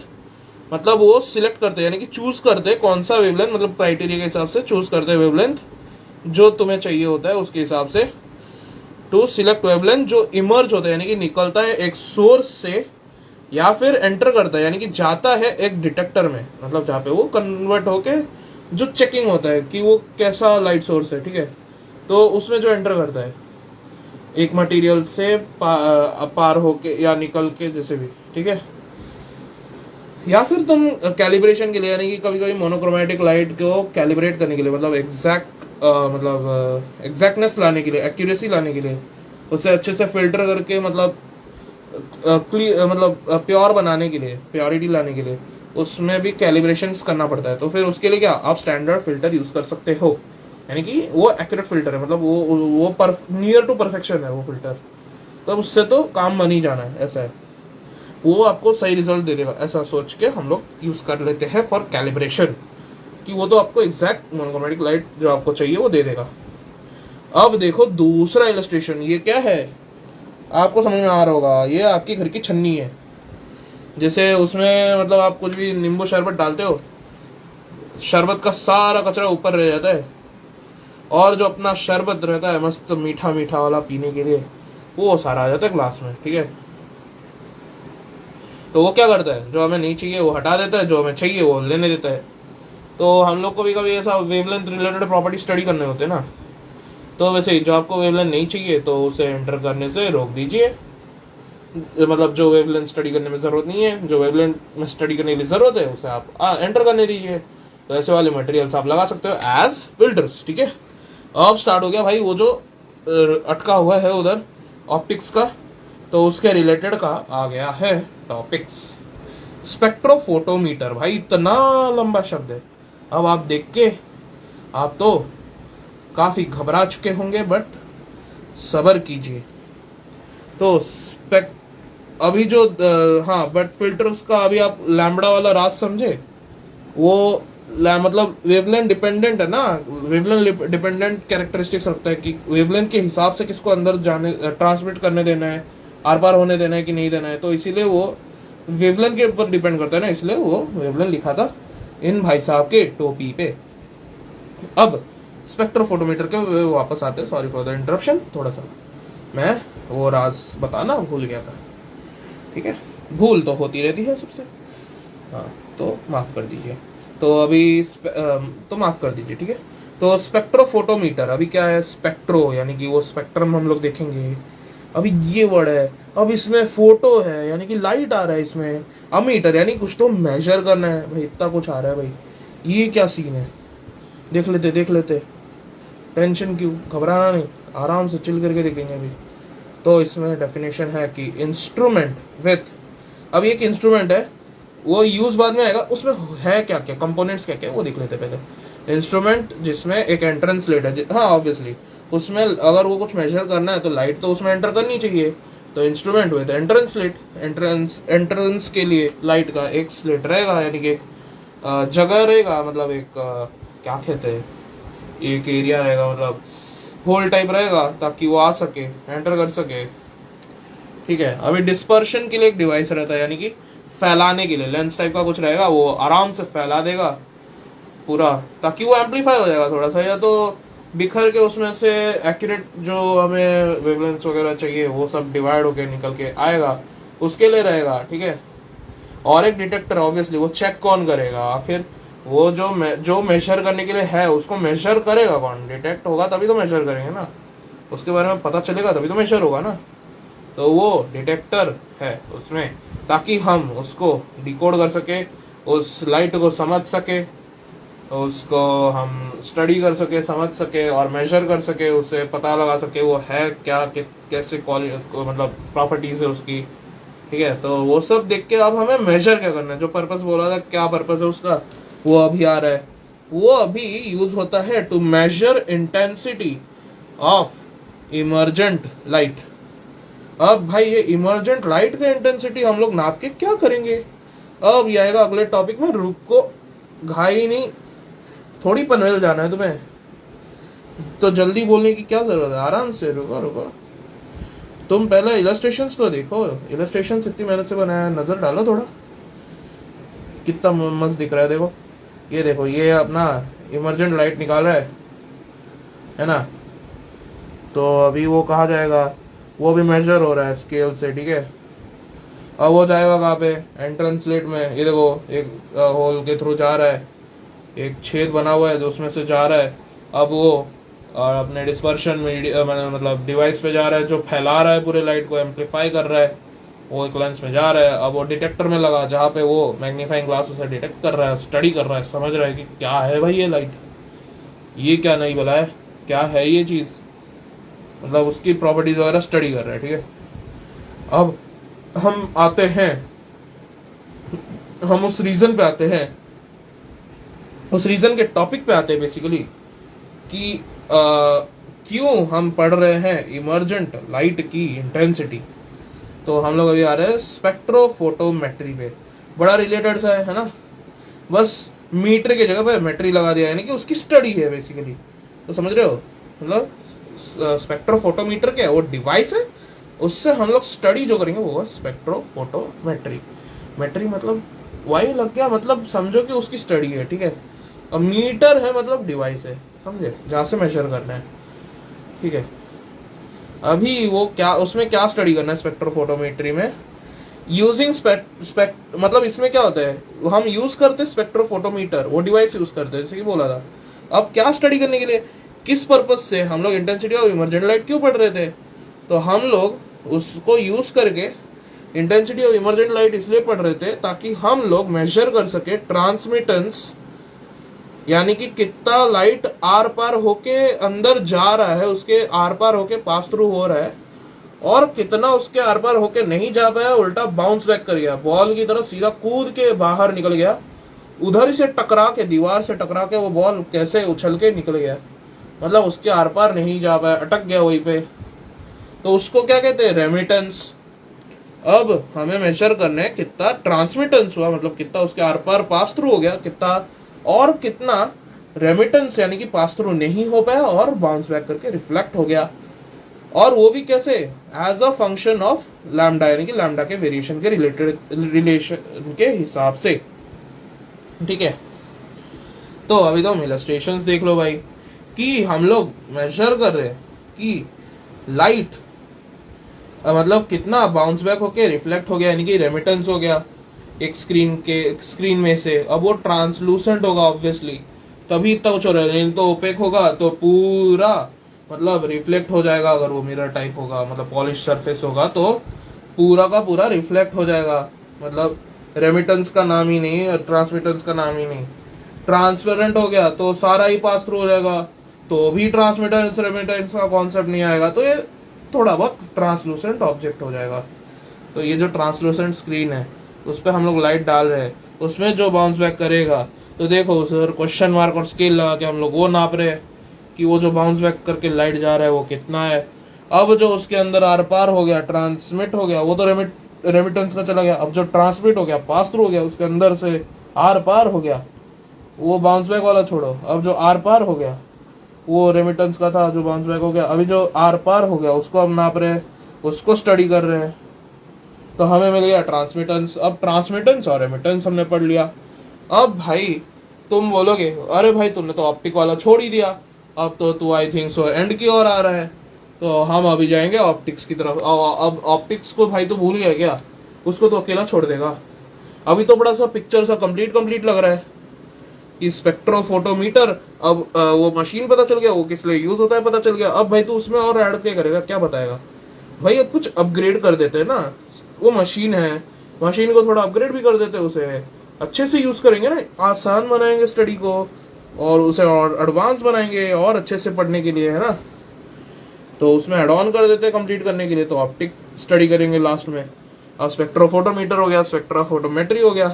मतलब वो सिलेक्ट करते हैं यानी कि चूज करते हैं कौन सा वेवलेंथ, मतलब क्राइटेरिया के हिसाब से चूज करते हैं वेवलेंथ जो तुम्हें चाहिए होता है उसके हिसाब से। टू सिलेक्ट वेवलेंथ जो इमर्ज होता है यानी कि निकलता है एक सोर्स से, या फिर एंटर करता है यानी कि जाता है एक डिटेक्टर में, मतलब जहाँ पे वो कन्वर्ट होके जो चेकिंग होता है कि वो कैसा लाइट सोर्स है। ठीक है, तो उसमें जो एंटर करता है, एक मटेरियल से पार होके या निकल के, जैसे भी, ठीक है। या फिर तुम कैलिब्रेशन के लिए, यानी कि कभी कभी मोनोक्रोमेटिक लाइट को कैलिब्रेट करने के लिए, मतलब एग्जैक्टनेस लाने के लिए, एक्यूरेसी लाने के लिए, उसे अच्छे से फिल्टर करके, मतलब प्योर बनाने के लिए, प्योरिटी लाने के लिए उसमें भी कैलिब्रेशंस करना पड़ता है। तो फिर उसके लिए क्या, आप स्टैंडर्ड फिल्टर यूज कर सकते हो, यानी कि वो एक्यूरेट फिल्टर है, मतलब वो नियर टू परफेक्शन है वो फिल्टर। तो उससे तो काम बन ही जाना है, ऐसा है, वो आपको सही रिजल्ट दे देगा, ऐसा सोच के हम लोग यूज कर लेते हैं फॉर कैलिब्रेशन, कि वो तो आपको एग्जैक्ट मोनोक्रोमैटिक लाइट जो आपको चाहिए वो दे देगा। अब देखो दूसरा इलस्ट्रेशन, ये क्या है आपको समझ में आ रहा होगा, ये आपके घर की छन्नी है। जैसे उसमें मतलब आप कुछ भी नींबू शरबत डालते हो, शरबत का सारा कचरा ऊपर रह जाता है, और जो अपना शरबत रहता है मस्त मीठा मीठा वाला पीने के लिए, वो सारा आ जाता है ग्लास में, ठीक है। तो वो क्या करता है, जो हमें नहीं चाहिए वो हटा देता है, जो हमें चाहिए वो लेने देता है। तो हम लोग को भी कभी ऐसा वेवलेंथ रिलेटेड प्रॉपर्टी स्टडी करने होते हैं ना, तो वैसे ही जो आपको वेवलेंथ नहीं चाहिए तो उसे एंटर करने से रोक दीजिए, मतलब जो वेवलेंथ स्टडी करने में जरूरत नहीं है, जो वेवलेंथ में स्टडी करने की जरूरत है उसे आप एंटर करने दीजिए। तो ऐसे वाले मटेरियल्स आप लगा सकते हो एज फिल्टर्स, ठीक है। अब स्टार्ट हो गया भाई वो जो अटका हुआ है उधर ऑप्टिक्स का, तो उसके रिलेटेड का आ गया है टॉपिक्स, स्पेक्ट्रोफोटोमीटर। भाई इतना लंबा शब्द है, अब आप देख के आप तो काफी घबरा चुके होंगे, बट सब्र कीजिए। तो अभी जो हाँ, बट फिल्टर्स का अभी आप लैम्बडा वाला राज समझे, वो मतलब वेवलेंथ डिपेंडेंट है ना, वेवलेंथ डिपेंडेंट कैरेक्टरिस्टिक्स रखता है कि वेवलेंथ के हिसाब से किसको अंदर जाने, ट्रांसमिट करने देना है, आर पार होने देना है कि नहीं देना है। तो इसीलिए वो वेवलेंथ के ऊपर डिपेंड करता है ना, इसलिए वो वेवलेंथ लिखा था इन भाई साहब के टोपी पे। अब स्पेक्ट्रोफोटोमीटर के वापस आते हैं, सॉरी फॉर द इंटरप्शन, थोड़ा सा मैं वो राज बताना भूल गया था, ठीक है। भूल तो होती रहती है सबसे, हाँ, तो माफ कर दीजिए। तो अभी तो माफ कर दीजिए, ठीक है। तो स्पेक्ट्रोफोटोमीटर अभी क्या है, स्पेक्ट्रो यानी कि वो स्पेक्ट्रम हम लोग देखेंगे, अभी ये वर्ड है। अब इसमें फोटो है यानी कि लाइट आ रहा है इसमें, अमीटर यानी कुछ तो मेजर करना है। भाई इतना कुछ आ रहा है भाई, ये क्या सीन है, देख लेते, टेंशन क्यों, घबराना नहीं, आराम से चिल करके देखेंगे अभी। तो इसमें डेफिनेशन है कि इंस्ट्रूमेंट विथ, अब एक इंस्ट्रूमेंट है, वो यूज बाद में आएगा, उसमें है क्या क्या कंपोनेंट्स क्या क्या वो देख लेते पहले। इंस्ट्रूमेंट जिसमें एक एंट्रेंस स्लिट है, हाँ ऑब्वियसली उसमें अगर वो कुछ मेजर करना है तो लाइट तो उसमें एंटर करनी चाहिए। तो instrument with entrance slit, entrance के लिए लाइट का एक स्लिट रहेगा, यानी कि एक जगह रहेगा, मतलब एक क्या कहते हैं, एक एरिया रहेगा, मतलब होल टाइप रहेगा, ताकि वो आ सके, एंटर कर सके, ठीक है। अभी डिस्पर्शन के लिए एक डिवाइस रहता है, यानी कि फैलाने के लिए लेंस टाइप का कुछ रहेगा, वो आराम से फैला देगा पूरा, ताकि वो एम्पलीफाई हो जाएगा थोड़ा सा, या तो बिखर के उसमें से एक्यूरेट जो हमें वेवलेंथ वगैरह चाहिए वो सब डिवाइड होके निकल के आएगा, उसके लिए रहेगा, ठीक है। और एक डिटेक्टर, ऑब्वियसली वो चेक कौन करेगा, आखिर वो जो मेजर करने के लिए है उसको मेजर करेगा कौन, डिटेक्ट होगा तभी तो मेजर करेंगे ना, उसके बारे में पता चलेगा तभी तो मेजर होगा ना। तो वो डिटेक्टर है उसमें, ताकि हम उसको डिकोड कर सके, उस लाइट को समझ सके, उसको हम स्टडी कर सके, समझ सके और मेजर कर सके, उसे पता लगा सके वो है क्या, कैसे मतलब प्रॉपर्टीज है उसकी, ठीक है। तो वो सब देख के अब हमें मेजर क्या करना है, जो पर्पस बोला था क्या पर्पस है उसका, वो अभी आ रहा है। वो अभी यूज होता है to measure intensity of emergent light. अब भाई ये इमर्जेंट लाइट का इंटेंसिटी हम लोग नाप के क्या करेंगे, अब ये आएगा अगले टॉपिक में, रुको, घाई नहीं, थोड़ी पनवेल जाना है तुम्हें, तो जल्दी बोलने की क्या जरूरत है, आराम से रुको, तुम पहले इलस्ट्रेशंस तो देखो, इलस्ट्रेशंस इतनी मेहनत से बनाया, नजर डालो थोड़ा, कितना मस्त दिख रहा है। देखो ये देखो, ये अपना इमर्जेंट लाइट निकाल रहा है ना। तो अभी वो कहा जाएगा, वो भी मेजर हो रहा है स्केल से, ठीक है। अब वो जाएगा कहाँ पे, एंट्रेंस स्लिट में, ये देखो एक होल के थ्रू जा रहा है, एक छेद बना हुआ है जो उसमें से जा रहा है। अब वो और अपने डिस्पर्शन मतलब डिवाइस पे जा रहा है, जो फैला रहा है पूरे लाइट को, एम्पलीफाई कर रहा है, वो एक लेंस में जा रहा है। अब वो डिटेक्टर में लगा, जहाँ पे वो मैग्नीफाइंग ग्लास उसे डिटेक्ट कर रहा है, स्टडी कर रहा है, समझ रहा है कि क्या है भाई ये लाइट, ये क्या नहीं बोला है, क्या है ये चीज, मतलब उसकी प्रॉपर्टीज वगैरह स्टडी कर रहा है। ठीक है, अब हम आते हैं, हम उस रीजन पे आते हैं, उस रीजन के टॉपिक पे आते हैं बेसिकली, कि क्यों हम पढ़ रहे हैं इमर्जेंट लाइट की इंटेंसिटी। तो हम लोग अभी आ रहे हैं स्पेक्ट्रोफोटोमेट्री पे, बड़ा रिलेटेड सा है ना, बस मीटर की जगह पे मेट्री लगा दिया, यानी कि उसकी स्टडी है बेसिकली। तो समझ रहे हो, मतलब स्पेक्ट्रोफोटोमीटर क्या है, वो डिवाइस है, उससे हम लोग स्टडी जो करेंगे वो है स्पेक्ट्रोफोटोमेट्री। मेट्री मतलब वाई लग गया, मतलब समझो कि उसकी स्टडी है। ठीक है, अब मीटर है मतलब डिवाइस है, समझे, जहां से मेजर करना है। ठीक है, अभी वो क्या, उसमें क्या स्टडी करना है स्पेक्ट्रोफोटोमेट्री में, यूजिंग मतलब इसमें क्या होता है, हम यूज करते हैं स्पेक्ट्रोफोटोमीटर, वो डिवाइस यूज करते हैं, जैसे कि बोला था। अब क्या स्टडी करने के लिए, किस पर्पज से हम लोग इंटेंसिटी ऑफ इमर्जेंट लाइट क्यों पढ़ रहे थे, तो हम लोग उसको यूज करके इंटेंसिटी ऑफ इमर्जेंट लाइट इसलिए पढ़ रहे थे ताकि हम लोग मेजर कर सके ट्रांसमिटेंस, यानी कि कितना लाइट आर पार होके अंदर जा रहा है, उसके आर पार होके पास थ्रू हो रहा है, और कितना उसके आर पार होके नहीं जा पाया, उल्टा बाउंस बैक कर गया, बॉल की तरफ सीधा कूद के बाहर निकल गया, उधर से टकरा के, दीवार से टकरा के वो बॉल कैसे उछल के निकल गया, मतलब उसके आर पार नहीं जा पाया, अटक गया वहीं पे। तो उसको क्या कहते हैं, रेमिटेंस। अब हमें मेजर करना है कितना ट्रांसमिटेंस हुआ, मतलब कितना उसके आर पार पास थ्रू हो गया, कितना, और कितना रेमिटेंस यानी कि पास थ्रू नहीं हो पाया और बाउंस बैक करके रिफ्लेक्ट हो गया, और वो भी कैसे, as a function of lambda, यानी कि लैम्डा के वेरिएशन के रिलेशन के हिसाब से। ठीक है, तो अभी तो हम इलस्ट्रेशंस देख लो भाई, कि हम लोग मेजर कर रहे हैं कि लाइट मतलब कितना बाउंस बैक होके रिफ्लेक्ट हो गया, यानी कि रेमिटेंस हो गया एक स्क्रीन में से। अब वो ट्रांसलूसेंट होगा ऑब्वियसली, तभी तक कुछ हो रहा है, नहीं तो ओपेक होगा तो पूरा मतलब रिफ्लेक्ट हो जाएगा। अगर वो मिरर टाइप होगा, मतलब पॉलिश सरफेस होगा, तो पूरा का पूरा रिफ्लेक्ट हो जाएगा, मतलब रेमिटेंस का नाम ही नहीं और ट्रांसमिटेंस का नाम ही नहीं। ट्रांसपेरेंट हो गया तो सारा ही पास थ्रू हो जाएगा, तो भी ट्रांसमिटेंस रेमिटेंस का कॉन्सेप्ट नहीं आएगा, तो ये थोड़ा बहुत ट्रांसलूसेंट ऑब्जेक्ट हो जाएगा। तो ये जो ट्रांसलूसेंट स्क्रीन है उस पर हम लोग लाइट डाल रहे हैं, उसमें जो बाउंस बैक करेगा, तो देखो उस क्वेश्चन मार्क और स्केल लगा के हम लोग वो नाप रहे हैं कि वो जो बाउंस बैक करके लाइट जा रहा है वो कितना है। अब जो उसके अंदर आर पार हो गया, ट्रांसमिट हो गया, वो तो रेमिटेंस का चला गया। अब जो ट्रांसमिट हो गया, पास थ्रू हो गया, उसके अंदर से आर पार हो गया, वो बाउंस बैक वाला छोड़ो, अब जो आर पार हो गया वो रेमिटेंस का था, जो बाउंस बैक हो गया। अभी जो आर पार हो गया उसको हम नाप रहे हैं, उसको स्टडी कर रहे हैं, तो हमें मिल गया ट्रांसमिटेंस। अब ट्रांसमिटेंस और रेमिटेंस हमने पढ़ लिया। अब भाई तुम बोलोगे अरे भाई तुमने तो ऑप्टिक वाला छोड़ ही दिया, अब तो तू आई थिंक सो एंड की ओर आ रहा है, तो हम अभी जाएंगे ऑप्टिक्स की तरफ। अब ऑप्टिक्स को भाई तो भूल गया क्या, उसको तो अकेला छोड़ देगा। अभी तो बड़ा सा पिक्चर सा कंप्लीट लग रहा है कि स्पेक्ट्रोफोटोमीटर, अब वो मशीन पता चल गया, वो किस लिए यूज होता है पता चल गया। अब भाई तू उसमें और ऐड क्या करेगा, क्या बताएगा भाई, अब कुछ अपग्रेड कर देते हैं ना, वो मशीन है, मशीन को थोड़ा अपग्रेड भी कर देते हैं, उसे अच्छे से यूज करेंगे ना, आसान बनाएंगे स्टडी को, और उसे और एडवांस बनाएंगे और अच्छे से पढ़ने के लिए, है ना। तो उसमें एड ऑन कर देते हैं कंप्लीट करने के लिए, तो ऑप्टिक स्टडी करेंगे लास्ट में। अब स्पेक्ट्रोफोटोमीटर हो गया, स्पेक्ट्रोफोटोमेट्री हो गया,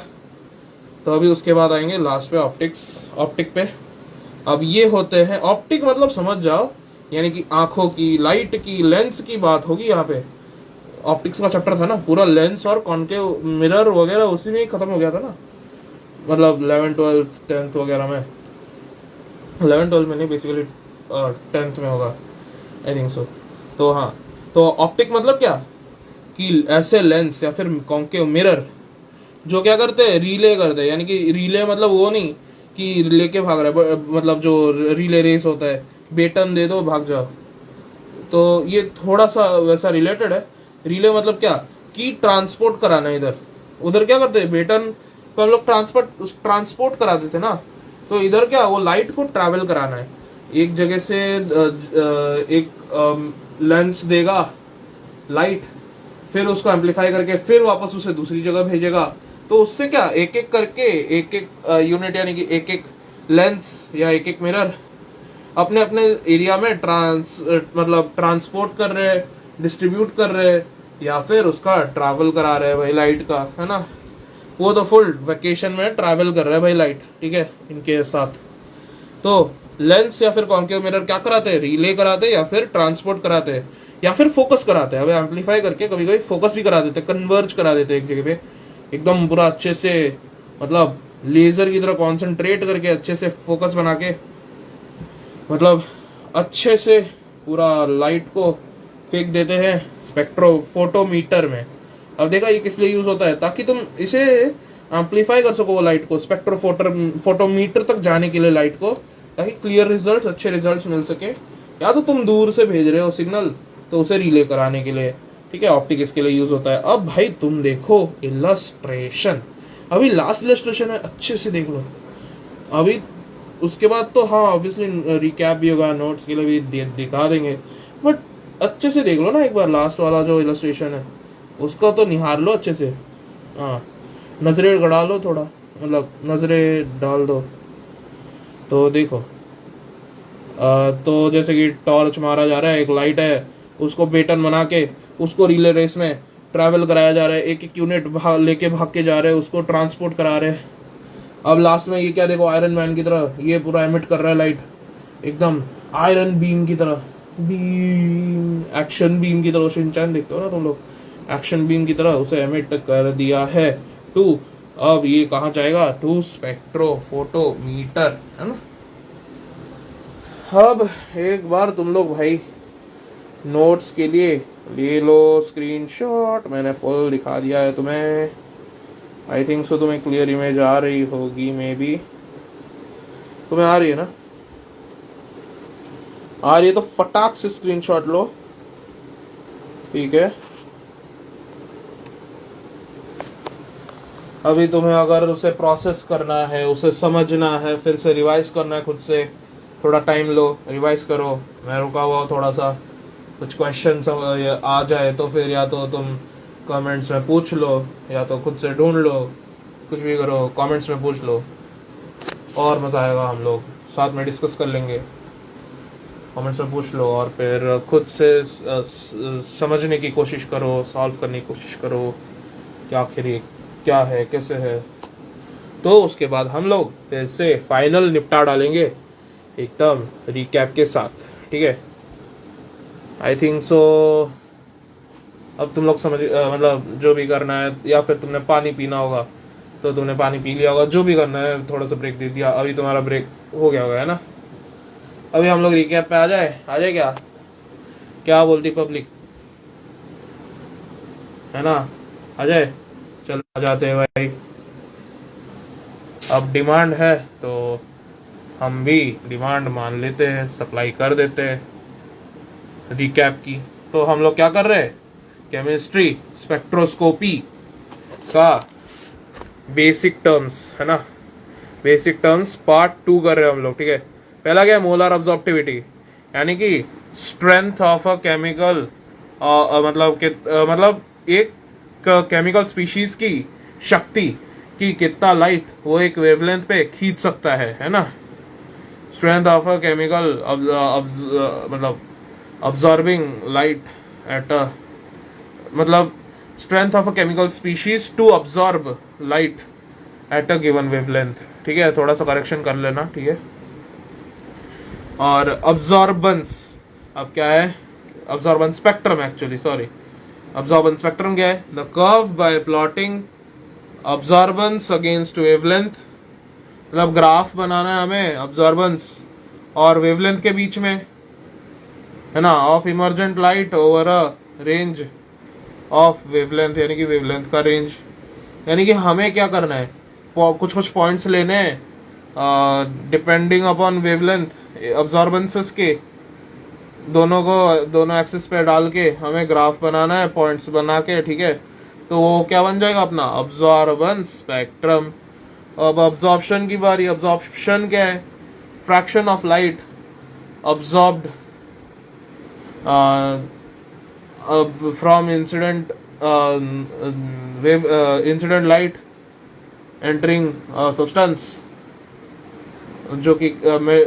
तो अभी उसके बाद आएंगे लास्ट पे ऑप्टिक पे। अब ये होते हैं ऑप्टिक, मतलब समझ जाओ, यानी कि आंखों की, लाइट की, लेंस की बात होगी यहाँ पे। ऑप्टिक्स का चैप्टर था ना पूरा, लेंस और कॉनकेव मिरर वगैरह उसी में ही खत्म हो गया था ना, मतलब 11th 12th 10th वगैरह में, 11th 12th में नहीं, बेसिकली 10th में होगा आई थिंक सो। तो हाँ, तो ऑप्टिक मतलब क्या, कि ऐसे लेंस या फिर कॉन्केव मिरर जो क्या करते हैं, रिले करते हैं, यानी कि रिले मतलब वो नहीं कि लेके भाग रहा है, मतलब जो रिले रेस होता है, बेटन दे दो भाग जाओ, तो ये थोड़ा सा वैसा रिलेटेड है। रिले मतलब क्या, कि ट्रांसपोर्ट कराना, इधर उधर क्या करते हैं, बेटन को हम लोग ट्रांसपोर्ट करा देते ना, तो इधर क्या, वो लाइट को ट्रैवल कराना है। एक जगह से एक लेंस देगा लाइट, फिर उसको एम्पलीफाई करके फिर वापस उसे दूसरी जगह भेजेगा। तो उससे क्या एक एक करके एक एक यूनिट यानी कि एक एक लेंस या एक एक मिरर अपने अपने एरिया में मतलब ट्रांसपोर्ट कर रहे हैं, डिस्ट्रीब्यूट कर रहे हैं, या फिर उसका ट्रैवल करा रहे हैं भाई लाइट का, है ना। वो तो फुल वेकेशन में ट्रैवल कर रहा है भाई लाइट, ठीक है, इनके साथ। तो लेंस या फिर कॉन्केव मिरर क्या कराते हैं, रिले कराते हैं या फिर ट्रांसपोर्ट कराते हैं या फिर फोकस कराते हैं। अब एम्पलीफाई करके कभी कभी फोकस भी करा देते हैं, कन्वर्ज करा देते हैं एक जगह पे एकदम पूरा अच्छे से, मतलब लेजर की तरह कॉन्सेंट्रेट करके अच्छे से फोकस बना के, मतलब अच्छे से पूरा लाइट को फेंक देते हैं स्पेक्ट्रोफोटोमीटर में। अब देखा ये किस लिए यूज होता है, ताकि तुम इसे एम्पलीफाई कर सको वो लाइट को फोटोमीटर तक जाने के लिए लाइट को, ताकि क्लियर रिजल्ट्स, अच्छे रिजल्ट्स मिल सके। या तो तुम दूर से भेज रहे हो सिग्नल तो उसे रिले कराने के लिए, ठीक है, ऑप्टिक इसके लिए यूज होता है। अब भाई तुम देखो इलस्ट्रेशन, अभी लास्ट इलस्ट्रेशन है, अच्छे से देख लो। अभी उसके बाद तो हाँ ऑब्वियसली रिकैप भी होगा, नोट्स के लिए भी दिखा देंगे, बट अच्छे से देख लो ना एक बार लास्ट वाला जो इलस्ट्रेशन है उसका तो निहार लो अच्छे से। हाँ, नजरें गड़ा लो थोड़ा, मतलब नजरें डाल दो तो देखो। तो जैसे कि टॉर्च मारा जा रहा है, एक लाइट है, उसको बेटन बना के उसको रिले रेस में ट्रैवल कराया जा रहा है, एक एक यूनिट लेके भाग के जा रहे हैं, उसको ट्रांसपोर्ट करा रहे हैं। अब लास्ट में ये क्या देखो, आयरन मैन की तरह ये पूरा एमिट कर रहा है लाइट, एकदम आयरन बीम की तरह, बीम एक्शन बीम की तरह, शिनचैन देखते हो ना तुम लोग, एक्शन बीम की तरह उसे एमिट कर दिया है टू। अब ये कहाँ जाएगा, टू स्पेक्ट्रोफोटोमीटर, है ना। अब एक बार तुम लोग भाई नोट्स के लिए ले लो स्क्रीनशॉट, मैंने फुल दिखा दिया है तुम्हें। आई थिंक सो तुम्हें क्लियर इमेज आ रही होगी, मे बी तुम्हें आ रही है ना, आ रही है तो फटाक से स्क्रीनशॉट लो, ठीक है। अभी तुम्हें अगर उसे प्रोसेस करना है, उसे समझना है, फिर से रिवाइज करना है खुद से, थोड़ा टाइम लो, रिवाइज करो। मैं रुका हुआ थोड़ा सा, कुछ क्वेश्चन आ जाए तो फिर या तो तुम कमेंट्स में पूछ लो या तो खुद से ढूंढ लो, कुछ भी करो, कमेंट्स में पूछ लो और मज़ा आएगा, हम लोग साथ में डिस्कस कर लेंगे। कमेंट्स में पूछ लो और फिर खुद से समझने की कोशिश करो, सॉल्व करने की कोशिश करो कि आखिर ये क्या है, कैसे है। तो उसके बाद हम लोग फिर से फाइनल निपटा डालेंगे एकदम रिकैप के साथ, ठीक है। आई थिंक सो अब तुम लोग समझ, मतलब जो भी करना है, या फिर तुमने पानी पीना होगा तो तुमने पानी पी लिया होगा, जो भी करना है थोड़ा सा ब्रेक दे दिया, अभी तुम्हारा ब्रेक हो गया होगा, है ना। अभी हम लोग रिकैप पे आ जाए क्या, क्या बोलती पब्लिक, है ना, आ जाए, चल आ जाते हैं भाई। अब डिमांड है तो हम भी डिमांड मान लेते हैं, सप्लाई कर देते हैं रिकैप की। तो हम लोग क्या कर रहे हैं, केमिस्ट्री स्पेक्ट्रोस्कोपी का बेसिक टर्म्स, है ना, बेसिक टर्म्स पार्ट 2 कर रहे हैं हम लोग, ठीक है। पहला क्या है, मोलर अब्जॉर्प्टिविटी, यानी कि स्ट्रेंथ ऑफ अ केमिकल, मतलब एक केमिकल स्पीशीज की शक्ति कि कितना लाइट वो एक वेवलेंथ पे खींच सकता है ना। स्ट्रेंथ ऑफ अ केमिकल, मतलब अब्जॉर्बिंग लाइट एट अ, मतलब strength of a chemical species to absorb light at a given wavelength, ठीक है। थोड़ा सा करेक्शन कर लेना, ठीक है। और अब्जॉर्बेंस, अब क्या है, absorbance spectrum, actually sorry, absorbance spectrum क्या है, the curve y plotting absorbance against wavelength, मतलब ग्राफ बनाना है हमें अब्जॉर्बेंस और वेवलेंथ के बीच में, है ना, of emergent light over a range of wavelength, यानी कि वेवलेंथ का रेंज। यानी कि हमें क्या करना है, कुछ कुछ पॉइंट्स लेने हैं डिपेंडिंग अपॉन वेवलेंथ अब्जॉर्बेंसेस के, दोनों एक्सिस पे डाल के हमें ग्राफ बनाना है पॉइंट्स बना के, ठीक है। तो वो क्या बन जाएगा अपना अब्जॉर्बेंस स्पेक्ट्रम। अब अब्जॉर्प्शन की बारी, अब्जॉर्प्शन क्या है, fraction of light absorbed from incident light entering substance, जो कि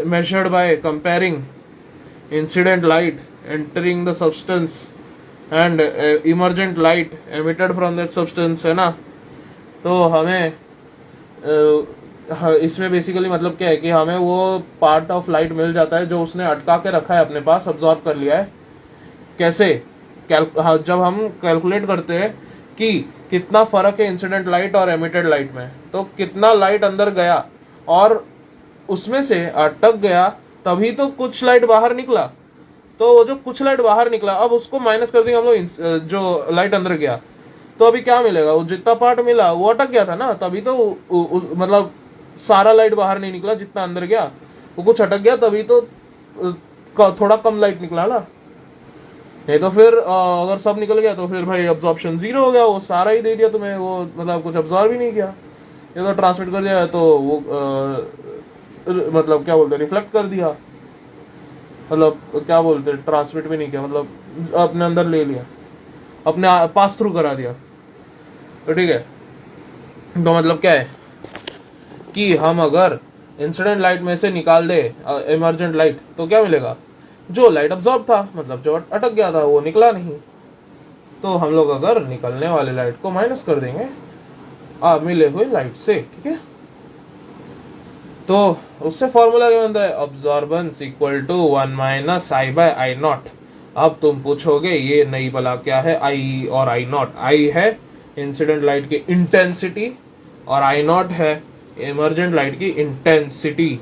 measured by comparing incident light entering the substance and emergent light emitted from that substance, है ना। तो हमें इसमें बेसिकली मतलब क्या है कि हमें वो पार्ट ऑफ लाइट मिल जाता है जो उसने अटका के रखा है अपने पास, अब्जॉर्ब कर लिया है। कैसे? जब हम कैलकुलेट करते हैं कि कितना फर्क है इंसिडेंट लाइट और एमिटेड लाइट में, तो कितना लाइट अंदर गया और उसमें से अटक गया, तभी तो कुछ लाइट बाहर निकला। तो वो जो कुछ लाइट बाहर निकला, अब उसको माइनस कर देंगे हम लोग जो लाइट अंदर गया, तो अभी क्या मिलेगा? वो जितना पार्ट मिला वो अटक गया था ना, तभी तो मतलब सारा लाइट बाहर नहीं निकला जितना अंदर गया, वो कुछ अटक गया, तभी तो थोड़ा कम लाइट निकला ना। नहीं तो फिर अगर सब निकल गया तो फिर भाई अब्जॉर्प्शन जीरो हो गया, वो सारा ही दे दिया तुम्हें, वो मतलब कुछ अब्जॉर्ब ही नहीं किया। ये तो ट्रांसमिट कर दिया तो वो मतलब क्या बोलते, रिफ्लेक्ट कर दिया, मतलब क्या बोलते, ट्रांसमिट भी नहीं किया, मतलब अपने अंदर ले लिया, अपने पास थ्रू करा दिया। तो ठीक है, तो मतलब क्या है कि हम अगर इंसिडेंट लाइट में से निकाल दे इमर्जेंट लाइट, तो क्या मिलेगा? जो लाइट अब्जॉर्ब था, मतलब जो अटक गया था वो निकला नहीं। तो हम लोग अगर निकलने वाले लाइट को माइनस कर देंगे मिले हुए लाइट से, ठीक है। तो उससे फॉर्मूला क्या बनता है? Absorbance equal to 1 minus I by I naught. अब तुम पूछोगे ये नहीं भला क्या है आई और आई नॉट? आई है इंसिडेंट लाइट की इंटेंसिटी और आई नॉट है इमर्जेंट लाइट की इंटेंसिटी,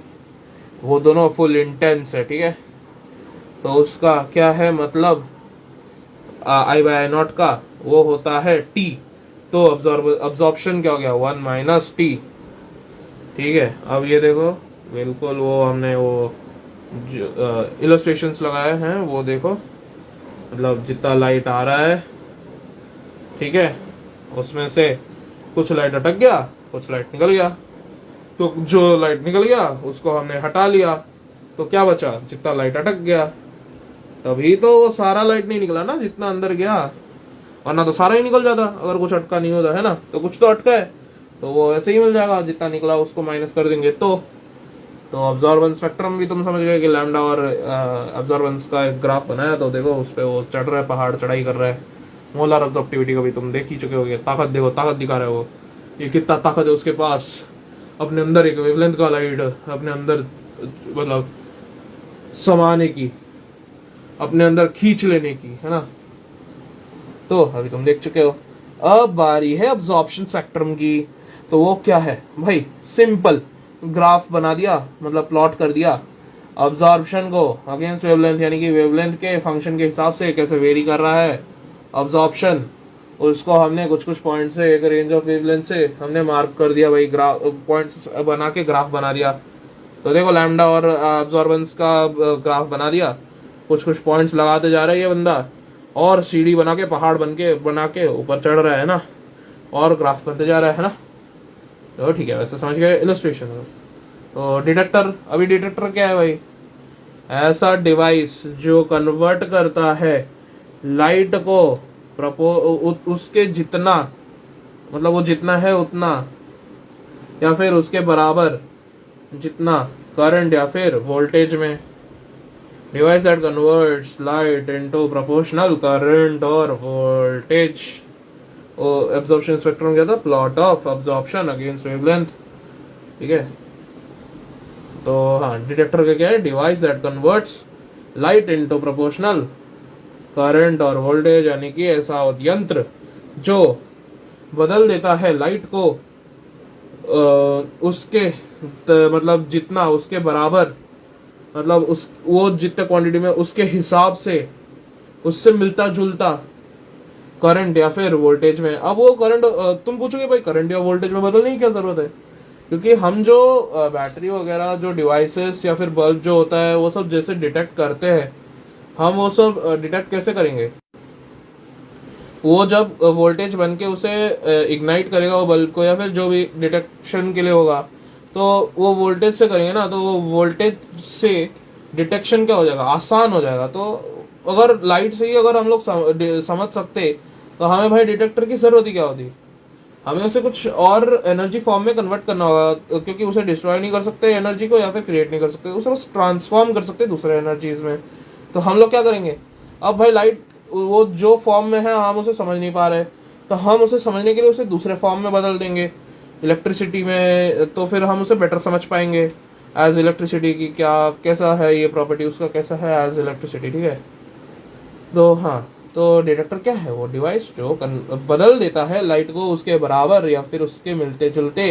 वो दोनों फुल इंटेंस है, ठीक है। तो उसका क्या है मतलब, आई बाय आई नॉट का वो होता है टी, तो अब्जॉर्प्शन क्या हो गया? 1 माइनस टी, ठीक है। अब ये देखो बिल्कुल वो हमने वो इलस्ट्रेशंस लगाए हैं, वो देखो, मतलब जितना लाइट आ रहा है, ठीक है, उसमें से कुछ लाइट अटक गया, कुछ लाइट निकल गया। तो जो लाइट निकल गया उसको हमने हटा लिया, तो क्या बचा? जितना लाइट अटक गया। तभी तो वो सारा लाइट नहीं निकला ना जितना अंदर गया, वरना तो सारा ही निकल जाता अगर कुछ अटका नहीं होता, है ना। तो कुछ तो अटका है, तो वो ऐसे ही मिल जाएगा, जितना निकला उसको माइनस कर देंगे। तो अब्जॉर्बेंस स्पेक्ट्रम भी तुम समझ गए कि लैम्डा और अब्जॉर्बेंस का एक ग्राफ बनाया, तो देखो उस पे वो चढ़ रहा है, पहाड़ चढ़ाई कर रहा है। मोलर अब्जॉर्प्टिविटी का भी तुम देख ही चुके होगे, ताकत देखो, ताकत दिखा रहा है वो, ये कितना ताकत है उसके पास, अपने अंदर एक वेवलेंथ का लाइट अपने अंदर मतलब समाने की, अपने अंदर खींच लेने की, है ना। तो अभी तुम देख चुके हो। अब बारी है अब्जॉर्प्शन स्पेक्ट्रम की। तो वो क्या है भाई? सिंपल ग्राफ बना दिया, मतलब प्लॉट कर दिया अब्जॉर्प्शन को अगेंस्ट वेवलेंथ, यानी कि वेवलेंथ के फंक्शन के हिसाब से कैसे वेरी कर रहा है अब्जॉर्प्शन, उसको हमने कुछ कुछ पॉइंट से, एक रेंज ऑफ वेवलेंथ से हमने मार्क कर दिया भाई, ग्राफ पॉइंट्स बना के ग्राफ बना दिया। तो देखो लैम्डा और अब्जॉर्बेंस का ग्राफ बना दिया, कुछ कुछ पॉइंट्स लगाते जा रहा है ये बंदा, और सीढ़ी बना के, पहाड़ बना के ऊपर चढ़ रहा है ना, और ग्राफ बनते जा रहा है ना। तो ठीक है, वैसे समझ गए इलस्ट्रेशन। तो डिटेक्टर, अभी डिटेक्टर क्या है भाई? ऐसा डिवाइस जो कन्वर्ट करता है लाइट को उसके जितना, मतलब वो जितना है उतना या फिर उसके बराबर जितना करंट या फिर वोल्टेज में। Device that converts light into proportional current और वोल्टेज। एब्जॉर्प्शन स्पेक्ट्रम क्या था? Plot of absorption against wavelength, ठीक है। तो हाँ, डिटेक्टर का क्या है? Device that converts light into proportional current और वोल्टेज, यानी कि ऐसा यंत्र जो बदल देता है लाइट को उसके मतलब जितना, उसके बराबर, मतलब उस वो जितने क्वांटिटी में उसके हिसाब से, उससे मिलता जुलता करंट या फिर वोल्टेज में। अब वो करंट, तुम पूछोगे भाई करंट या वोल्टेज में बदलने की क्या जरूरत है? क्योंकि हम जो बैटरी वगैरह, जो डिवाइसेस या फिर बल्ब जो होता है, वो सब जैसे डिटेक्ट करते हैं, हम वो सब डिटेक्ट कैसे करेंगे? वो जब वोल्टेज बन के उसे इग्नाइट करेगा वो बल्ब को, या फिर जो भी डिटेक्शन के लिए होगा, तो वो वोल्टेज से करेंगे ना। तो वो वोल्टेज से डिटेक्शन क्या हो जाएगा, आसान हो जाएगा। तो अगर लाइट से ही अगर हम लोग समझ सकते तो हमें भाई डिटेक्टर की जरूरत ही क्या होती। हमें उसे कुछ और एनर्जी फॉर्म में कन्वर्ट करना होगा, क्योंकि उसे डिस्ट्रॉय नहीं कर सकते एनर्जी को, या फिर क्रिएट नहीं कर सकते, उसे बस ट्रांसफॉर्म कर सकते दूसरे एनर्जीज में। तो हम लोग क्या करेंगे, अब भाई लाइट वो जो फॉर्म में है हम उसे समझ नहीं पा रहे, तो हम उसे समझने के लिए उसे दूसरे फॉर्म में बदल देंगे इलेक्ट्रिसिटी में, तो फिर हम उसे बेटर समझ पाएंगे एज इलेक्ट्रिसिटी की क्या कैसा है ये प्रॉपर्टी उसका कैसा है एज इलेक्ट्रिसिटी, ठीक है। तो हाँ, तो डिटेक्टर क्या है, वो डिवाइस जो बदल देता है लाइट को उसके बराबर या फिर उसके मिलते जुलते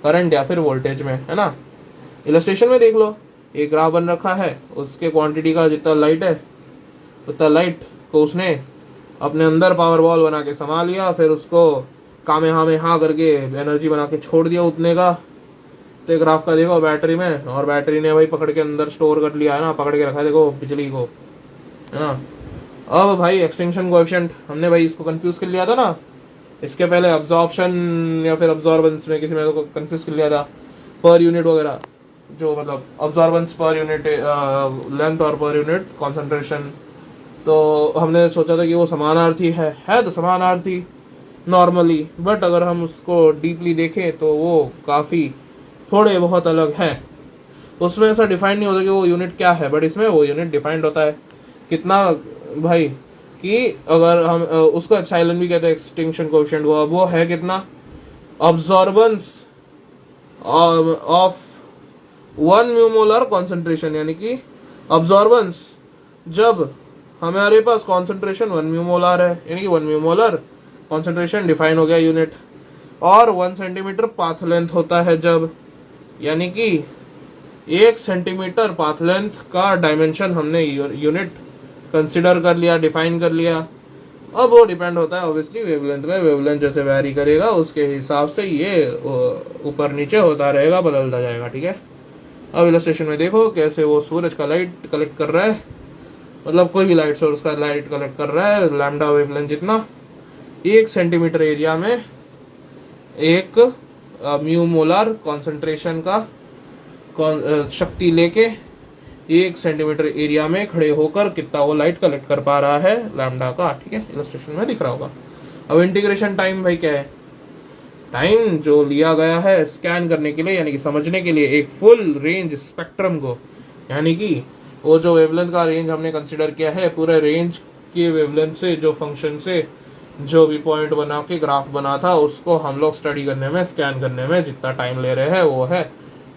करंट या फिर वोल्टेज में, है ना। इलस्ट्रेशन में देख लो, एक ग्राफ बन रखा है, उसके क्वांटिटी का जितना लाइट है उतना लाइट को उसने अपने अंदर पावर बॉल बना के समा लिया, फिर उसको कामेहामेहा करके एनर्जी बना के छोड़ दिया उतने का। तो ग्राफ का देखो बैटरी में, और बैटरी ने भाई पकड़ के अंदर स्टोर कर लिया है ना, पकड़ के रखा है देखो बिजली को, है ना। अब भाई एक्सटिंक्शन कोएफिशिएंट हमने भाई इसको कंफ्यूज कर लिया था ना, इसके पहले अब्जॉर्प्शन या फिर अब्जॉर्बेंस में किसी में कंफ्यूज कर लिया था पर यूनिट वगैरह, जो मतलब अब्जॉर्बेंस पर यूनिट लेंथ और पर यूनिट कॉन्सेंट्रेशन। तो हमने सोचा था कि वो समानार्थी है तो समानार्थी नॉर्मली, बट अगर हम उसको डीपली देखें तो वो काफी थोड़े बहुत अलग है। उसमें ऐसा डिफाइन नहीं होता कि वो यूनिट क्या है, बट इसमें वो यूनिट डिफाइंड होता है कितना भाई, कि अगर हम उसको एप्सिलॉन भी कहते हैं एक्सटिंक्शन कोएफिशिएंट, वो है कितना, अब्जॉर्बेंस ऑफ 1 म्यूमोलर कॉन्सेंट्रेशन, यानी कि अब्जॉर्बेंस जब हमारे पास कॉन्सेंट्रेशन 1 म्यूमोलर है, यानी कि 1 म्यूमोलर कॉन्सेंट्रेशन डिफाइन हो गया यूनिट, और 1 सेंटीमीटर पाथ लेंथ होता है जब, यानी कि 1 सेंटीमीटर पाथ लेंथ का डायमेंशन हमने यूनिट कंसिडर कर लिया, डिफाइन कर लिया। अब वो डिपेंड होता है ऑब्वियसली वेवलेंथ में, वेवलेंथ जैसे वैरी करेगा उसके हिसाब से ये ऊपर नीचे होता रहेगा, बदलता जाएगा, ठीक है। अब इलस्ट्रेशन में देखो कैसे वो सूरज का लाइट कलेक्ट कर रहा है, मतलब कोई भी लाइट सोर्स का लाइट कलेक्ट कर रहा है लैम्डा वेवलेंथ जितना, 1 सेंटीमीटर एरिया में 1 म्यू मोलर कॉन्सेंट्रेशन का शक्ति लेके 1 सेंटीमीटर एरिया में खड़े होकर कितना वो लाइट कलेक्ट कर पा रहा है लैम्डा का, ठीक है। इलस्ट्रेशन में दिख रहा होगा। अब इंटीग्रेशन टाइम भाई क्या है, टाइम जो लिया गया है स्कैन करने के लिए, यानी कि समझने के लिए एक फुल रेंज स्पेक्ट्रम को, यानी कि वो जो वेवलेंथ का रेंज हमने कंसिडर किया है, पूरे रेंज के वेवलेंथ से जो फंक्शन से जो भी पॉइंट बना के ग्राफ बना था उसको हम लोग स्टडी करने में, स्कैन करने में जितना टाइम ले रहे हैं वो है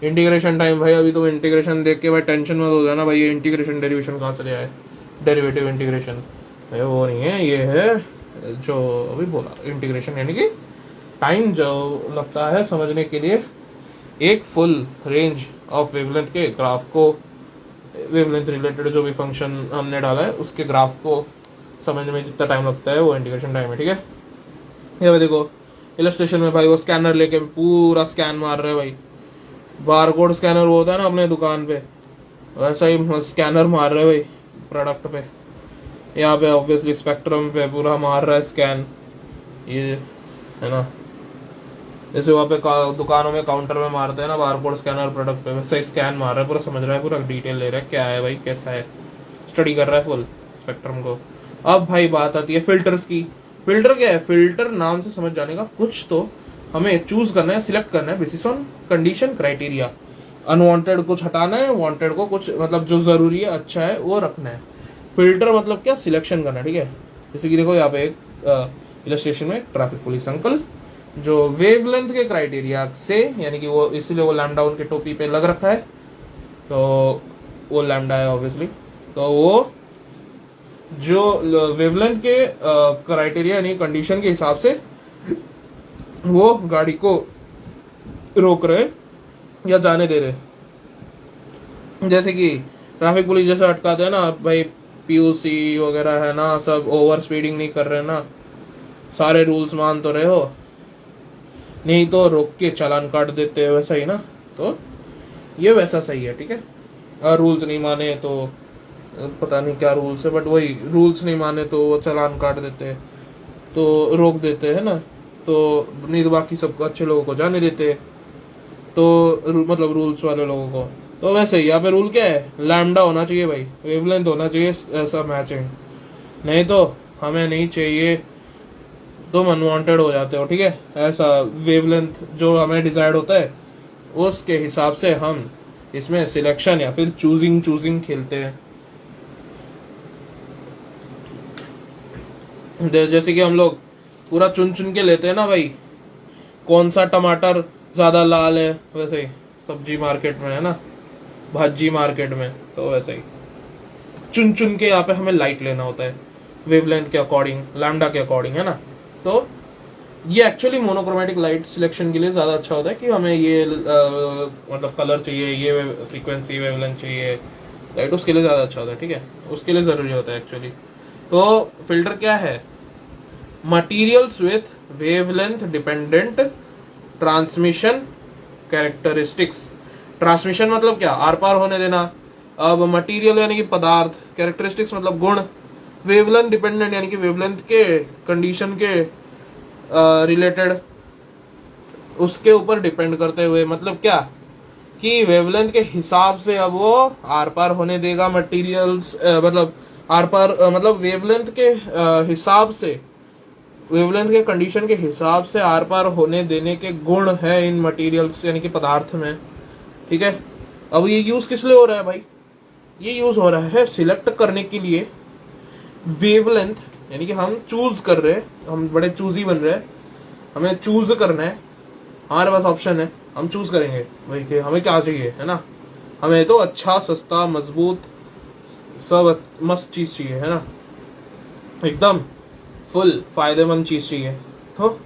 इंटीग्रेशन टाइम। भाई अभी तुम इंटीग्रेशन देख के भाई टेंशन मत हो जाना, भाई ये इंटीग्रेशन डेरिवेशन कहाँ से लिया है, डेरिवेटिव इंटीग्रेशन भाई वो नहीं है, ये है जो अभी बोला इंटीग्रेशन, यानी कि टाइम जो लगता है समझने के लिए एक फुल रेंज ऑफ वेवलेंथ के ग्राफ को, वेवलेंथ रिलेटेड जो भी फंक्शन हमने डाला है उसके ग्राफ को समझने में जितना टाइम लगता है वो इंटीग्रेशन टाइम है, ठीक है। ये देखो इलस्ट्रेशन में भाई वो स्कैनर लेके पूरा स्कैन मार रहे हैं भाई, बारकोड स्कैनर वो होता है ना अपने दुकान पे, वैसा ही स्कैनर मार रहे हैं भाई प्रोडक्ट पे। यहाँ पे ऑब्वियसली स्पेक्ट्रम पे पूरा मार रहा है स्कैन, ये है ना, जैसे वहाँ पे दुकानों में काउंटर में मारते हैं ना बारकोड स्कैनर प्रोडक्ट पे, वैसे ही स्कैन मार रहा है, पूरा समझ रहा है, पूरा डिटेल ले रहा है क्या है भाई कैसा है, स्टडी कर रहा है फुल स्पेक्ट्रम को। अब भाई बात आती है फिल्टर्स की। फिल्टर क्या है, फिल्टर नाम से समझ जाने का, कुछ तो हमें चूज करना है, सिलेक्ट करना है basis on condition criteria, unwanted कुछ हटाना है, वांटेड को कुछ मतलब जो जरूरी है अच्छा है वो रखना है। फिल्टर मतलब क्या, सिलेक्शन करना है, ठीक है। जैसे कि देखो यहाँ पे एक इलस्ट्रेशन में ट्रैफिक पुलिस अंकल जो वेवलेंथ के क्राइटेरिया से, यानी कि वो इसीलिए वो लैम्डा उनके टोपी पे लग रखा है, तो वो लैम्डा है ऑब्वियसली, तो वो जो वेवलेंथ के क्राइटेरिया यानी कंडीशन के हिसाब से वो गाड़ी को रोक रहे या जाने दे रहे। जैसे कि ट्रैफिक पुलिस जैसे अटकाते हैं ना भाई, पीयूसी वगैरह है ना, सब ओवर स्पीडिंग नहीं कर रहे ना, सारे रूल्स मान तो रहे हो, नहीं तो रोक के चालान काट देते हैं, वैसा ही ना, तो ये वैसा सही है, ठीक है। और रूल्स नहीं माने तो पता नहीं क्या रूल्स है, बट वही रूल्स नहीं माने तो वो चालान काट देते हैं, तो रोक देते हैं ना, तो नहीं तो बाकी सबको अच्छे लोगों को जाने देते, तो मतलब रूल्स वाले लोगों को। तो वैसे यहाँ पे रूल क्या है, लैम्डा होना चाहिए भाई, वेवलेंथ होना चाहिए ऐसा मैचिंग, नहीं तो हमें नहीं चाहिए, तुम अनवांटेड हो जाते हो, ठीक है। ऐसा वेवलेंथ जो हमें डिजायर्ड होता है उसके हिसाब से हम इसमें सिलेक्शन या फिर चूजिंग खेलते हैं। जैसे कि हम लोग पूरा चुन के लेते हैं ना भाई, कौन सा टमाटर ज्यादा लाल है, वैसे ही सब्जी मार्केट में है ना, भाजी मार्केट में, तो वैसे ही चुन के यहाँ पे हमें लाइट लेना होता है वेवलेंथ के अकॉर्डिंग, लैम्डा के अकॉर्डिंग, है ना। तो ये एक्चुअली मोनोक्रोमेटिक लाइट सिलेक्शन के लिए ज्यादा अच्छा होता है कि हमें ये मतलब कलर चाहिए, ये फ्रीक्वेंसी वेवलेंथ चाहिए लाइट, उसके लिए ज्यादा अच्छा होता है, ठीक है, उसके लिए जरूरी होता है एक्चुअली। तो फिल्टर क्या है, materials with wavelength dependent transmission characteristics. Transmission मतलब क्या, आर पार होने देना। अब मटीरियल यानी कि पदार्थ, कैरेक्टरिस्टिक्स मतलब गुण, वेवलेंथ डिपेंडेंट यानी कि वेवलेंथ के कंडीशन के रिलेटेड, उसके ऊपर डिपेंड करते हुए, मतलब क्या कि वेवलेंथ के हिसाब से अब वो आर पार होने देगा मटेरियल्स, मतलब आर पार मतलब वेवलेंथ के हिसाब से, वेवलेंथ के कंडीशन के हिसाब से आर पार होने देने के गुण है इन मटेरियल्स यानी कि पदार्थ में, ठीक है। अब ये यूज किस लिए हो रहा है भाई, ये यूज हो रहा है सिलेक्ट करने के लिए वेवलेंथ, यानी कि हम चूज कर रहे हैं, हम बड़े चूजी बन रहे हैं, हमें चूज करना है, हमारे पास ऑप्शन है, हम चूज करेंगे भाई कि हमें क्या चाहिए, है ना। हमें तो अच्छा सस्ता मजबूत सब मस्त चीज चाहिए, है ना, एकदम फुल फायदेमंद चीज चाहिए। तो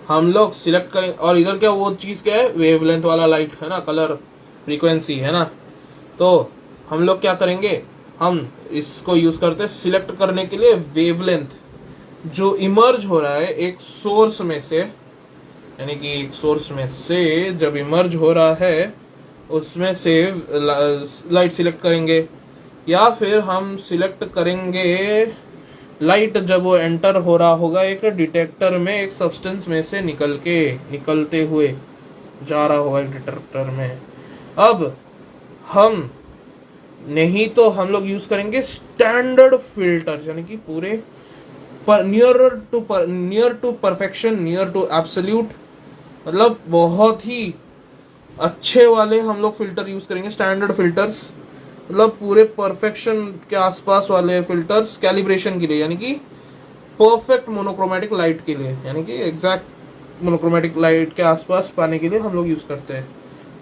हम लोग सिलेक्ट करें, और इधर क्या वो चीज क्या है, वेवलेंथ वाला लाइट, है ना, कलर फ्रीक्वेंसी, है ना। तो हम लोग क्या करेंगे, हम इसको यूज करते हैं सिलेक्ट करने के लिए वेवलेंथ जो इमर्ज हो रहा है एक सोर्स में से, यानी कि एक सोर्स में से जब इमर्ज हो रहा है उसमें से लाइट सिलेक्ट करेंगे, या फिर हम सिलेक्ट करेंगे लाइट जब वो एंटर हो रहा होगा एक डिटेक्टर में, एक सब्सटेंस में से निकलते हुए जा रहा होगा एक डिटेक्टर में। अब हम नहीं तो हम लोग यूज करेंगे स्टैंडर्ड फिल्टर, यानी कि पूरे near to perfection, near to absolute, मतलब बहुत ही अच्छे वाले हम लोग फिल्टर यूज करेंगे, स्टैंडर्ड फिल्टर्स, मतलब पूरे परफेक्शन के आसपास वाले फिल्टर्स कैलिब्रेशन के लिए, यानी कि परफेक्ट मोनोक्रोमेटिक लाइट के लिए, यानी कि एग्जैक्ट मोनोक्रोमेटिक लाइट के आसपास पाने के लिए हम लोग यूज करते हैं।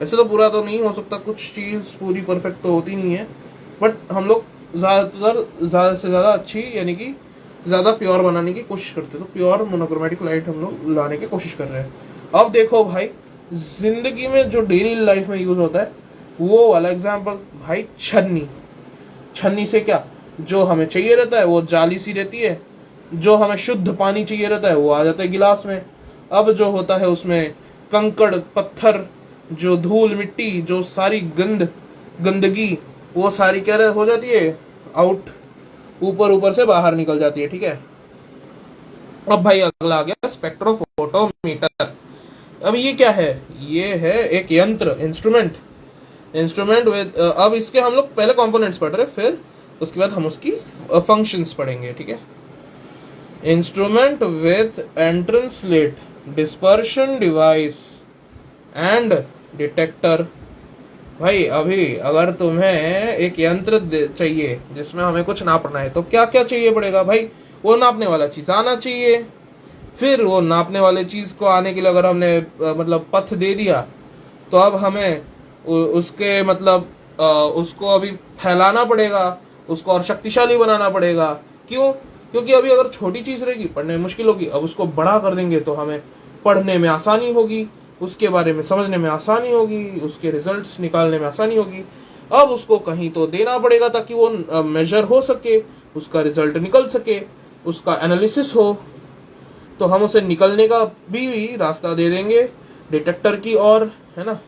वैसे तो पूरा तो नहीं हो सकता, कुछ चीज पूरी परफेक्ट तो होती नहीं है, बट हम लोग ज्यादा से ज्यादा अच्छी यानी कि ज्यादा प्योर बनाने की कोशिश करते हैं। तो प्योर मोनोक्रोमेटिक लाइट हम लोग लाने की कोशिश कर रहे हैं। अब देखो भाई, जिंदगी में जो डेली लाइफ में यूज होता है वो वाला एग्जाम्पल भाई, छन्नी से क्या, जो हमें चाहिए रहता है वो जाली सी रहती है, जो हमें शुद्ध पानी चाहिए रहता है वो आ जाता है गिलास में। अब जो होता है उसमें कंकड़ पत्थर, जो धूल मिट्टी, जो सारी गंदगी, वो सारी क्या हो जाती है, आउट, ऊपर से बाहर निकल जाती है, ठीक है। अब भाई अगला आ गया स्पेक्ट्रोफोटोमीटर। अब ये क्या है, ये है एक यंत्र, इंस्ट्रूमेंट विद, अब इसके हम लोग पहले कंपोनेंट्स पढ़ रहे, फिर उसके बाद हम उसकी फंक्शंस पढ़ेंगे, ठीक है। Instrument with entrance slit, dispersion device and detector. भाई अभी अगर तुम्हें एक यंत्र चाहिए जिसमें हमें कुछ नापना है, तो क्या क्या चाहिए पड़ेगा भाई, वो नापने वाला चीज आना चाहिए। फिर वो नापने वाले चीज को आने के लिए अगर हमने मतलब पथ दे दिया, तो अब हमें उसके मतलब उसको अभी फैलाना पड़ेगा, उसको और शक्तिशाली बनाना पड़ेगा। क्यों? क्योंकि अभी अगर छोटी चीज रहेगी पढ़ने में मुश्किल होगी, अब उसको बड़ा कर देंगे तो हमें पढ़ने में आसानी होगी, उसके बारे में समझने में आसानी होगी, उसके रिजल्ट्स निकालने में आसानी होगी। अब उसको कहीं तो देना पड़ेगा ताकि वो मेजर हो सके, उसका रिजल्ट निकल सके, उसका एनालिसिस हो, तो हम उसे निकलने का भी रास्ता दे देंगे डिटेक्टर की ओर, है ना।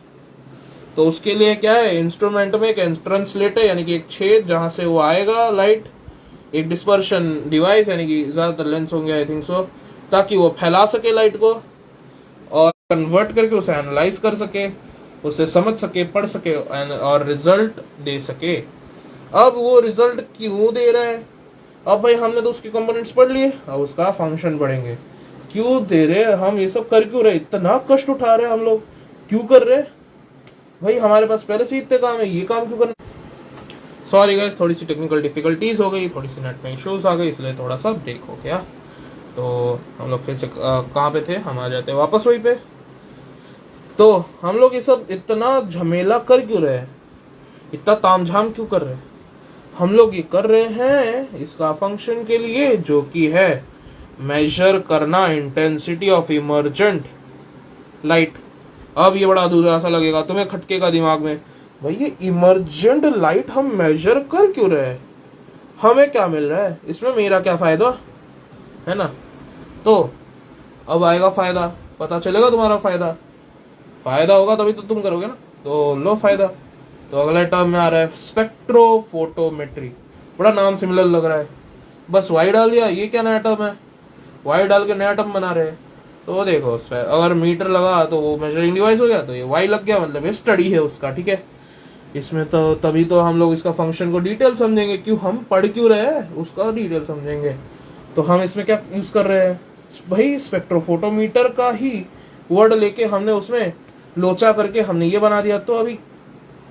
तो उसके लिए क्या है, इंस्ट्रूमेंट में एक एंट्रेंस स्लिट है, यानी कि एक छेद जहां से वो आएगा लाइट, एक डिस्पर्शन डिवाइस यानी कि ज्यादातर लेंस होंगे आई थिंक सो, ताकि वो फैला सके लाइट को और कन्वर्ट करके उसे एनालाइज कर सके, उसे समझ सके, पढ़ सके और रिजल्ट दे सके। अब वो रिजल्ट क्यों दे रहा है? अब भाई हमने तो उसके कंपोनेंट्स पढ़ लिए, अब उसका फंक्शन पढ़ेंगे। क्यों दे रहे हम ये सब, कर क्यों रहे, इतना कष्ट उठा रहे हम लोग, क्यों कर रहे भाई? हमारे पास पहले से इतने काम है, ये काम क्यों करना? सॉरी गाइस, थोड़ी सी टेक्निकल डिफिकल्टीज हो गई, थोड़ी सी नेट में इश्यूज आ गई, इसलिए थोड़ा सा ब्रेक हो गया। तो हम लोग फिर से कहाँ पे थे, हम आ जाते हैं वापस वहीं पे। तो हम लोग ये सब इतना झमेला कर क्यों रहे हैं, इतना तामझाम क्यों कर रहे हैं? हम लोग ये कर रहे हैं इसका फंक्शन के लिए, जो कि है मेजर करना इंटेंसिटी ऑफ इमर्जेंट लाइट। अब ये बड़ा अधूरा सा लगेगा तुम्हें, खटकेगा दिमाग में, भाई ये इमर्जेंट लाइट हम मेजर कर क्यों रहे हैं, हमें क्या मिल रहा है इसमें, मेरा क्या फायदा है ना? तो अब आएगा फायदा, पता चलेगा तुम्हारा फायदा, फायदा होगा तभी तो तुम करोगे ना। तो लो फायदा। तो अगला टर्म में आ रहा है स्पेक्ट्रोफोटोमेट्री। बड़ा नाम सिमिलर लग रहा है, बस वाई डाल दिया, ये क्या नया टर्म है, वाई डाल के नया टर्म बना रहे हैं। तो देखो अगर मीटर लगा तो वो मेजरिंग डिवाइस हो गया, तो ये वाई लग गया, मतलब ये स्टडी है उसका, ठीक है। इसमें तो तभी तो हम लोग इसका फंक्शन को डिटेल समझेंगे, क्यों हम पढ़ क्यों रहे हैं उसका डिटेल समझेंगे। तो हम इसमें क्या यूज कर रहे हैं भाई, स्पेक्ट्रोफोटोमीटर का ही वर्ड लेके हमने उसमें लोचा करके हमने ये बना दिया, तो अभी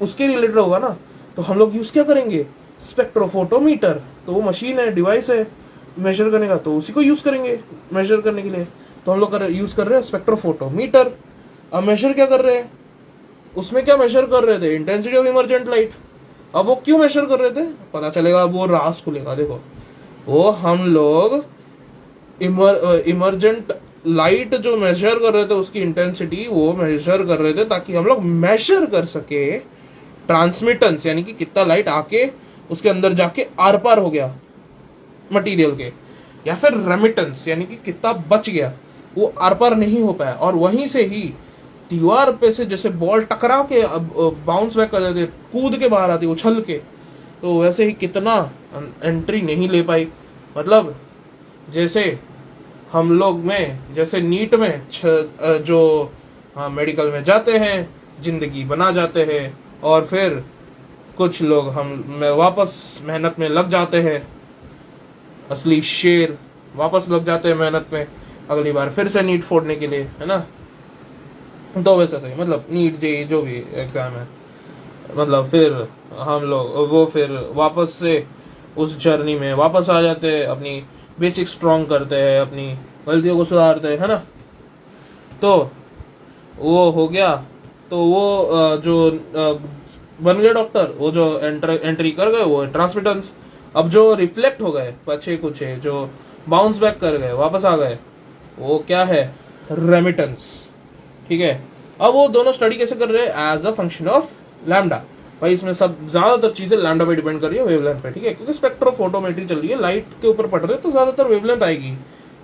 उसके रिलेटेड होगा ना। तो हम लोग यूज क्या करेंगे, स्पेक्ट्रोफोटोमीटर, तो वो मशीन है, डिवाइस है मेजर करने का, तो उसी को यूज करेंगे मेजर करने के लिए। तो हम लोग यूज कर रहे हैं स्पेक्ट्रोफोटोमीटर। अब मेजर क्या कर रहे हैं, उसमें क्या मेजर कर रहे थे, इंटेंसिटी ऑफ इमर्जेंट लाइट। अब वो क्यों मेजर कर रहे थे पता चलेगा, अब वो रास खुलेगा। देखो वो हम लोग इमर्जेंट लाइट जो मेजर कर रहे थे उसकी इंटेंसिटी वो मेजर कर रहे थे, ताकि हम लोग मेजर कर सके ट्रांसमिटेंस, यानी कि कितना लाइट आके उसके अंदर जाके आर पार हो गया मटेरियल के, या फिर रेमिटेंस यानी कि कितना बच गया, वो आर पार नहीं हो पाया, और वहीं से ही दीवार पे से जैसे बॉल टकरा के बाउंस बैक कर जाती है, कूद के बाहर आती है उछल के, तो वैसे ही कितना एंट्री नहीं ले पाई। मतलब जैसे हम लोग में, जैसे नीट में जो मेडिकल में जाते हैं, जिंदगी बना जाते हैं, और फिर कुछ लोग हम वापस मेहनत में लग जाते हैं, असली शेर वापस लग जाते हैं मेहनत में अगली बार फिर से नीट फोड़ने के लिए, है ना। तो वैसा सही, मतलब नीट जे जो भी एग्जाम है, मतलब फिर हम लोग वो फिर वापस से उस जर्नी में वापस आ जाते हैं, अपनी बेसिक स्ट्रॉन्ग करते हैं, अपनी गलतियों को सुधारते हैं, है ना। तो वो हो गया, तो वो जो बन गए डॉक्टर, वो जो एंट्री कर गए वो ट्रांसमिटेंस। अब जो रिफ्लेक्ट हो गए पछे कुछ जो बाउंस बैक कर गए वापस आ गए, वो क्या है, रेमिटेंस, ठीक है। अब वो दोनों स्टडी कैसे कर रहे हैं, as a function of lambda. भाई इसमें सब ज्यादातर चीजें लैम्डा पे डिपेंड कर रही है, वेवलेंथ पे, ठीक है, क्योंकि स्पेक्ट्रोफोटोमेट्री चल रही है, लाइट के ऊपर पड़ रहे हैं, तो ज्यादातर वेवलेंथ आएगी,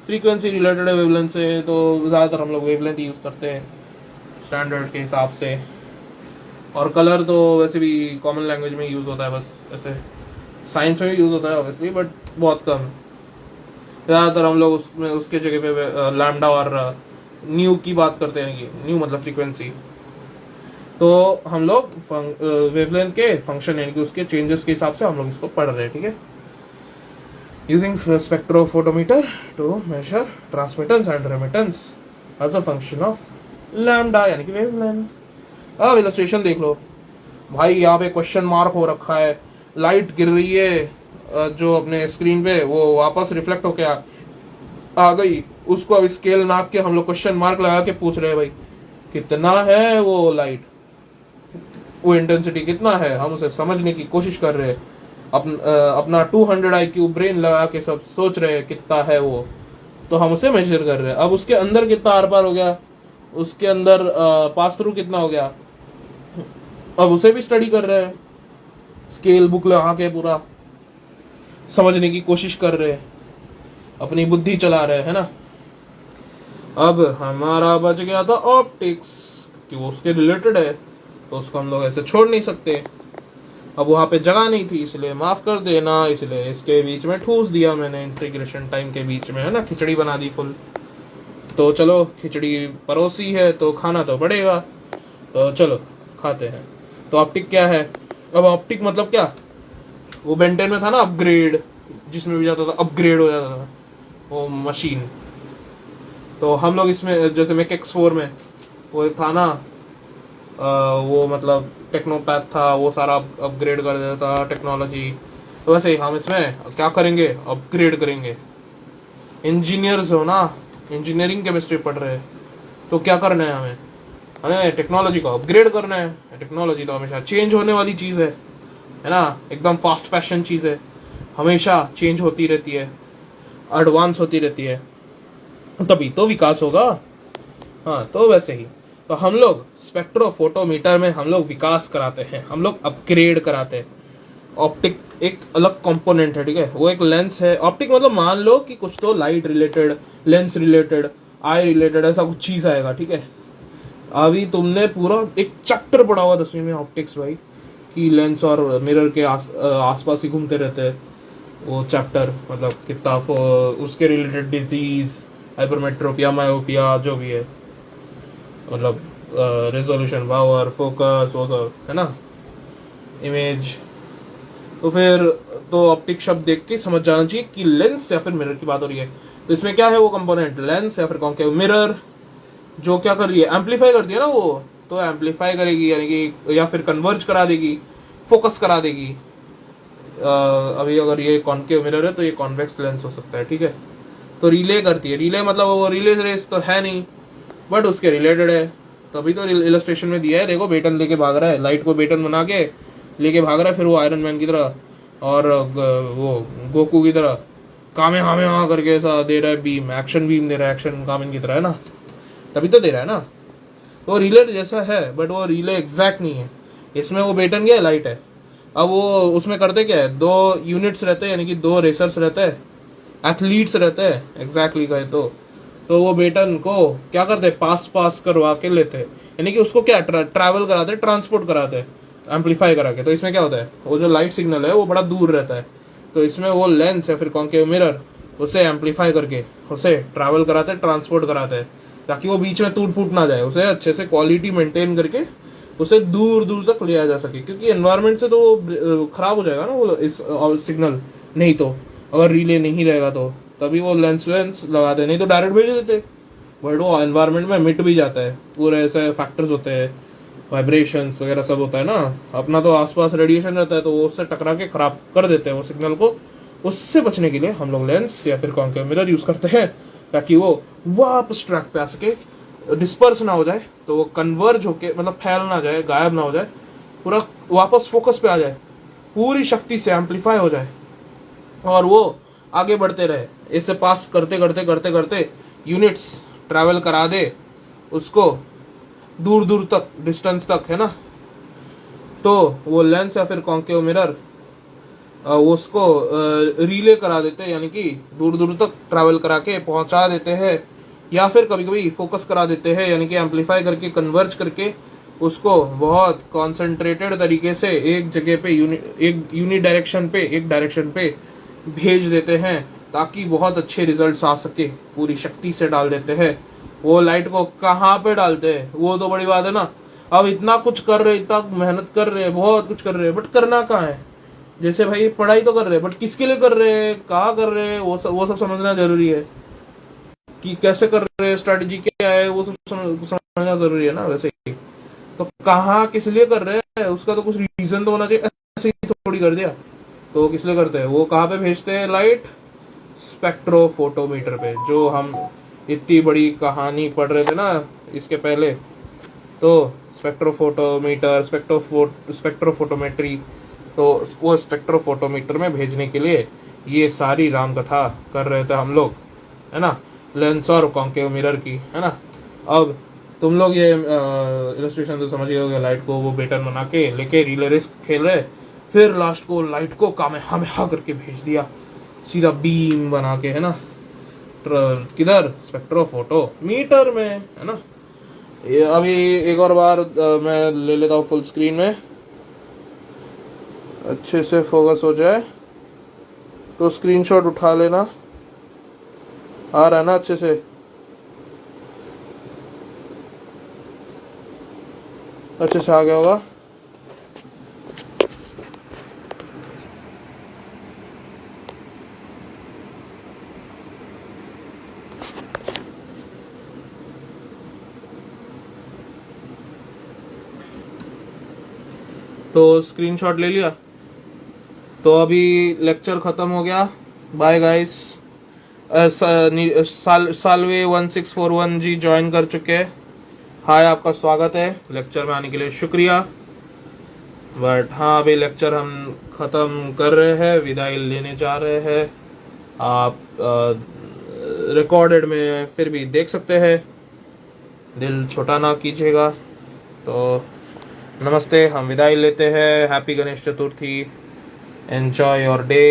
फ्रीक्वेंसी रिलेटेड है वेवलेंथ से, तो ज्यादातर हम लोग वेवलेंथ यूज करते हैं स्टैंडर्ड के हिसाब से। और कलर तो वैसे भी कॉमन लैंग्वेज में यूज होता है, बस ऐसे साइंस में भी यूज होता है ऑब्वियसली, बट बहुत कम। ज्यादातर हम लोग उसमें उसके जगह पे लैम्डा और न्यू की बात करते हैं, न्यू मतलब फ्रीक्वेंसी। तो हम लोग वेवलेंथ के फंक्शन यानी कि उसके चेंजेस के हिसाब से हम लोग इसको पढ़ रहे हैं, ठीक है। Using spectrophotometer to measure transmittance and remittance as a function of lambda यानी कि वेवलेंथ। अब इलस्ट्रेशन देख लो भाई, यहाँ पे क्वेश्चन मार्क हो रखा है, लाइट गिर रही है जो अपने स्क्रीन पे, वो वापस रिफ्लेक्ट होके आ गई, उसको अब स्केल नाप के हम लोग क्वेश्चन मार्क लगा के पूछ रहे हैं भाई कितना है वो लाइट, वो इंटेंसिटी कितना है, हम उसे समझने की कोशिश कर रहे हैं। अपना 200 IQ ब्रेन लगा के सब सोच रहे हैं कितना है वो, तो हम उसे मेजर कर रहे हैं। अब उसके अंदर कितना आर पार हो गया, उसके अंदर पास थ्रू कितना हो गया, अब उसे भी स्टडी कर रहे हैं, स्केल बुक लगा के पूरा समझने की कोशिश कर रहे हैं, अपनी बुद्धि चला रहे हैं ना। अब हमारा बच गया था ऑप्टिक्स, कि वो उसके रिलेटेड है, तो उसको हम लोग ऐसे छोड़ नहीं सकते। अब वहां पे जगह नहीं थी, इसलिए माफ कर देना, इसलिए इसके बीच में ठूस दिया मैंने, इंटीग्रेशन टाइम के बीच में, है ना, खिचड़ी बना दी फुल। तो चलो खिचड़ी परोसी है तो खाना तो पड़ेगा, तो चलो दिखाते हैं। तो ऑप्टिक क्या है? अब ऑप्टिक मतलब क्या, वो बेंटेन में था ना अपग्रेड, जिसमें भी जाता था अपग्रेड हो जाता था वो मशीन। तो हम लोग इसमें जैसे मैक X4 में वो एक था ना, वो मतलब टेक्नोपैथ था, वो सारा अपग्रेड कर देता था टेक्नोलॉजी। तो वैसे ही हम इसमें क्या करेंगे, अपग्रेड करेंगे। इंजीनियर्स हो ना, इंजीनियरिंग केमिस्ट्री पढ़ रहे हैं, तो क्या करना है हमें? हमें टेक्नोलॉजी को अपग्रेड करना है। टेक्नोलॉजी तो हमेशा चेंज होने वाली चीज है ना, एकदम फास्ट फैशन चीज है, हमेशा चेंज होती रहती है, एडवांस होती रहती है, तभी तो विकास होगा। हाँ, तो वैसे ही तो हम लोग स्पेक्ट्रोफोटोमीटर में हम लोग विकास कराते हैं, हम लोग अपग्रेड कराते हैं। ऑप्टिक एक अलग कंपोनेंट है, ठीक है, वो एक लेंस है। ऑप्टिक मतलब मान लो कि कुछ तो light related, lens related, I related, ऐसा कुछ चीज आएगा, ठीक है। अभी तुमने पूरा एक चैप्टर पढ़ा हुआ 10वीं में ऑप्टिक्स भाई, कि लेंस और मिरर के आसपास ही घूमते रहते हैं। वो चैप्टर मतलब कितना उसके रिलेटेड डिजीज, हाइपरमेट्रोपिया, मायोपिया, जो भी है, मतलब रेजोल्यूशन, पावर, फोकस, वो सब है ना, इमेज। तो फिर तो ऑप्टिक शब्द देख के समझ जाना चाहिए कि लेंस या फिर मिरर की बात हो रही है। तो इसमें क्या है वो कंपोनेंट, लेंस या फिर कॉन्केव मिरर, जो क्या कर रही है, एम्पलीफाई करती है ना वो, तो एम्पलीफाई करेगी यानी कि, या फिर कन्वर्ज करा देगी, फोकस करा देगी। अभी अगर ये कॉन्केव मिरर है तो ये कॉन्वेक्स लेंस हो सकता है, ठीक है। तो रिले करती है, रिले मतलब वो रिले रेस तो है नहीं, बट उसके रिलेटेड है। तभी तो इलस्ट्रेशन में दिया है, देखो बेटन लेके भाग रहा है, लाइट को बेटन बना के लेके भाग रहा है, फिर वो आयरन मैन की तरह और वो गोकू की तरह कामेहामेहा करके ऐसा दे रहा है बीम, एक्शन बीम दे रहा है, एक्शन कामेन की तरह, है ना, तभी तो दे रहा है ना। तो रिले जैसा है, बट वो रिले एग्जैक्ट नहीं है। इसमें वो बेटन क्या है, लाइट है। अब वो उसमें करते क्या है, 2 यूनिट्स रहते हैं, यानी कि 2 रेसर्स रहते हैं, एथलीट्स रहते हैं एग्जैक्टली कहे तो वो बेटन को क्या करते हैं, पास करवा के लेते हैं, यानी कि उसको क्या ट्रैवल कराते हैं, ट्रांसपोर्ट कराते हैं, एम्पलीफाई करा के। तो इसमें क्या होता है, वो जो लाइट सिग्नल है वो बड़ा दूर रहता है, तो इसमें वो लेंस या फिर कॉन्केव मिरर उसे एम्पलीफाई करके उसे ट्रैवल कराते हैं, ट्रांसपोर्ट कराते हैं, ताकि वो बीच में टूट फूट ना जाए, उसे अच्छे से क्वालिटी मेंटेन करके उसे दूर दूर तक ले जा सके, क्योंकि एनवायरमेंट से तो वो खराब हो जाएगा ना वो इस सिग्नल। नहीं तो अगर रिले नहीं रहेगा तो तभी वो लेंस लगाते, नहीं तो डायरेक्ट भेज देते, बट वो एनवायरमेंट में मिट भी जाता है। पूरे ऐसे फैक्टर्स होते हैं, वाइब्रेशंस वगैरह सब होता है ना, अपना तो आसपास रेडिएशन रहता है, तो वो उससे टकरा के खराब कर देते हैं वो सिग्नल को। उससे बचने के लिए हम लोग लेंस या फिर कॉन्केव मिरर यूज करते हैं, ताकि वो वापस ट्रैक पे आ सके, डिस्पर्स ना हो जाए, तो वो कन्वर्ज होके मतलब फैल ना जाए, गायब ना हो जाए, पूरा वापस फोकस पे आ जाए, पूरी शक्ति से एम्पलीफाई हो जाए, और वो आगे बढ़ते रहे। इससे पास करते करते करते करते यूनिट्स ट्रैवल करा दे उसको दूर दूर तक, डिस्टेंस तक, है ना। तो वो लेंस या फिर कॉन्केव मिरर उसको रिले करा देते हैं, यानी कि दूर दूर तक ट्रैवल करा के पहुंचा देते हैं, या फिर कभी कभी फोकस करा देते हैं, यानी कि एम्पलीफाई करके, कन्वर्ज करके उसको बहुत कॉन्सेंट्रेटेड तरीके से एक जगह पे एक डायरेक्शन पे भेज देते हैं, ताकि बहुत अच्छे रिजल्ट्स आ सके, पूरी शक्ति से डाल देते हैं। वो लाइट को कहाँ पे डालते हैं वो तो बड़ी बात है ना। अब इतना कुछ कर रहे, इतना मेहनत कर रहे, बहुत कुछ कर रहे, बट करना कहाँ है। जैसे भाई पढ़ाई तो कर रहे, बट किसके लिए कर रहे, कहाँ कर रहे, वो सब समझना जरूरी है, कि कैसे कर रहे हैं, स्ट्रेटेजी क्या है, वो सब समझना जरूरी है ना। वैसे ही तो कहाँ किस लिए कर रहे हैं, उसका तो कुछ रीजन तो होना चाहिए, ऐसे ही थोड़ी कर दिया। तो किस लिए करते हैं, वो कहाँ पे भेजते हैं लाइट, स्पेक्ट्रोफोटोमीटर पे, जो हम इतनी बड़ी कहानी पढ़ रहे थे ना इसके पहले। तो स्पेक्ट्रोफोटोमीटर, स्पेक्ट्रोफोटोमेट्री, तो वो स्पेक्ट्रोफोटोमीटर में भेजने के लिए ये सारी राम कथा कर रहे थे हम लोग, है ना, लेंस और कॉन्केव मिरर की, है ना। अब तुम लोग ये इलस्ट्रेशन तो समझ गए होगे, लाइट को वो बेटन बना के लेके रिले रेस खेल रहे, फिर लास्ट को लाइट को कामेहामेहा करके भेज दिया, सीधा बीम बना के, है ना, किधर, स्पेक्ट्रोफोटोमीटर में, है ना। अभी एक और बार मैं ले लेता हूँ फुल स्क्रीन में, अच्छे से फोकस हो जाए, तो स्क्रीनशॉट उठा लेना, आ रहा है ना अच्छे से, अच्छे से आ गया होगा। तो स्क्रीनशॉट ले लिया। तो अभी लेक्चर खत्म हो गया। Bye guys. सालवे 1641 जी ज्वाइन कर चुके हैं। हाय, आपका स्वागत है। लेक्चर में आने के लिए शुक्रिया। बट हाँ, अभी लेक्चर हम ख़त्म कर रहे हैं, विदाई लेने जा रहे हैं। आप रिकॉर्डेड में फिर भी देख सकते हैं, दिल छोटा ना कीजिएगा। तो नमस्ते, हम विदाई लेते हैं। Happy Ganesh Chaturthi. Enjoy your day.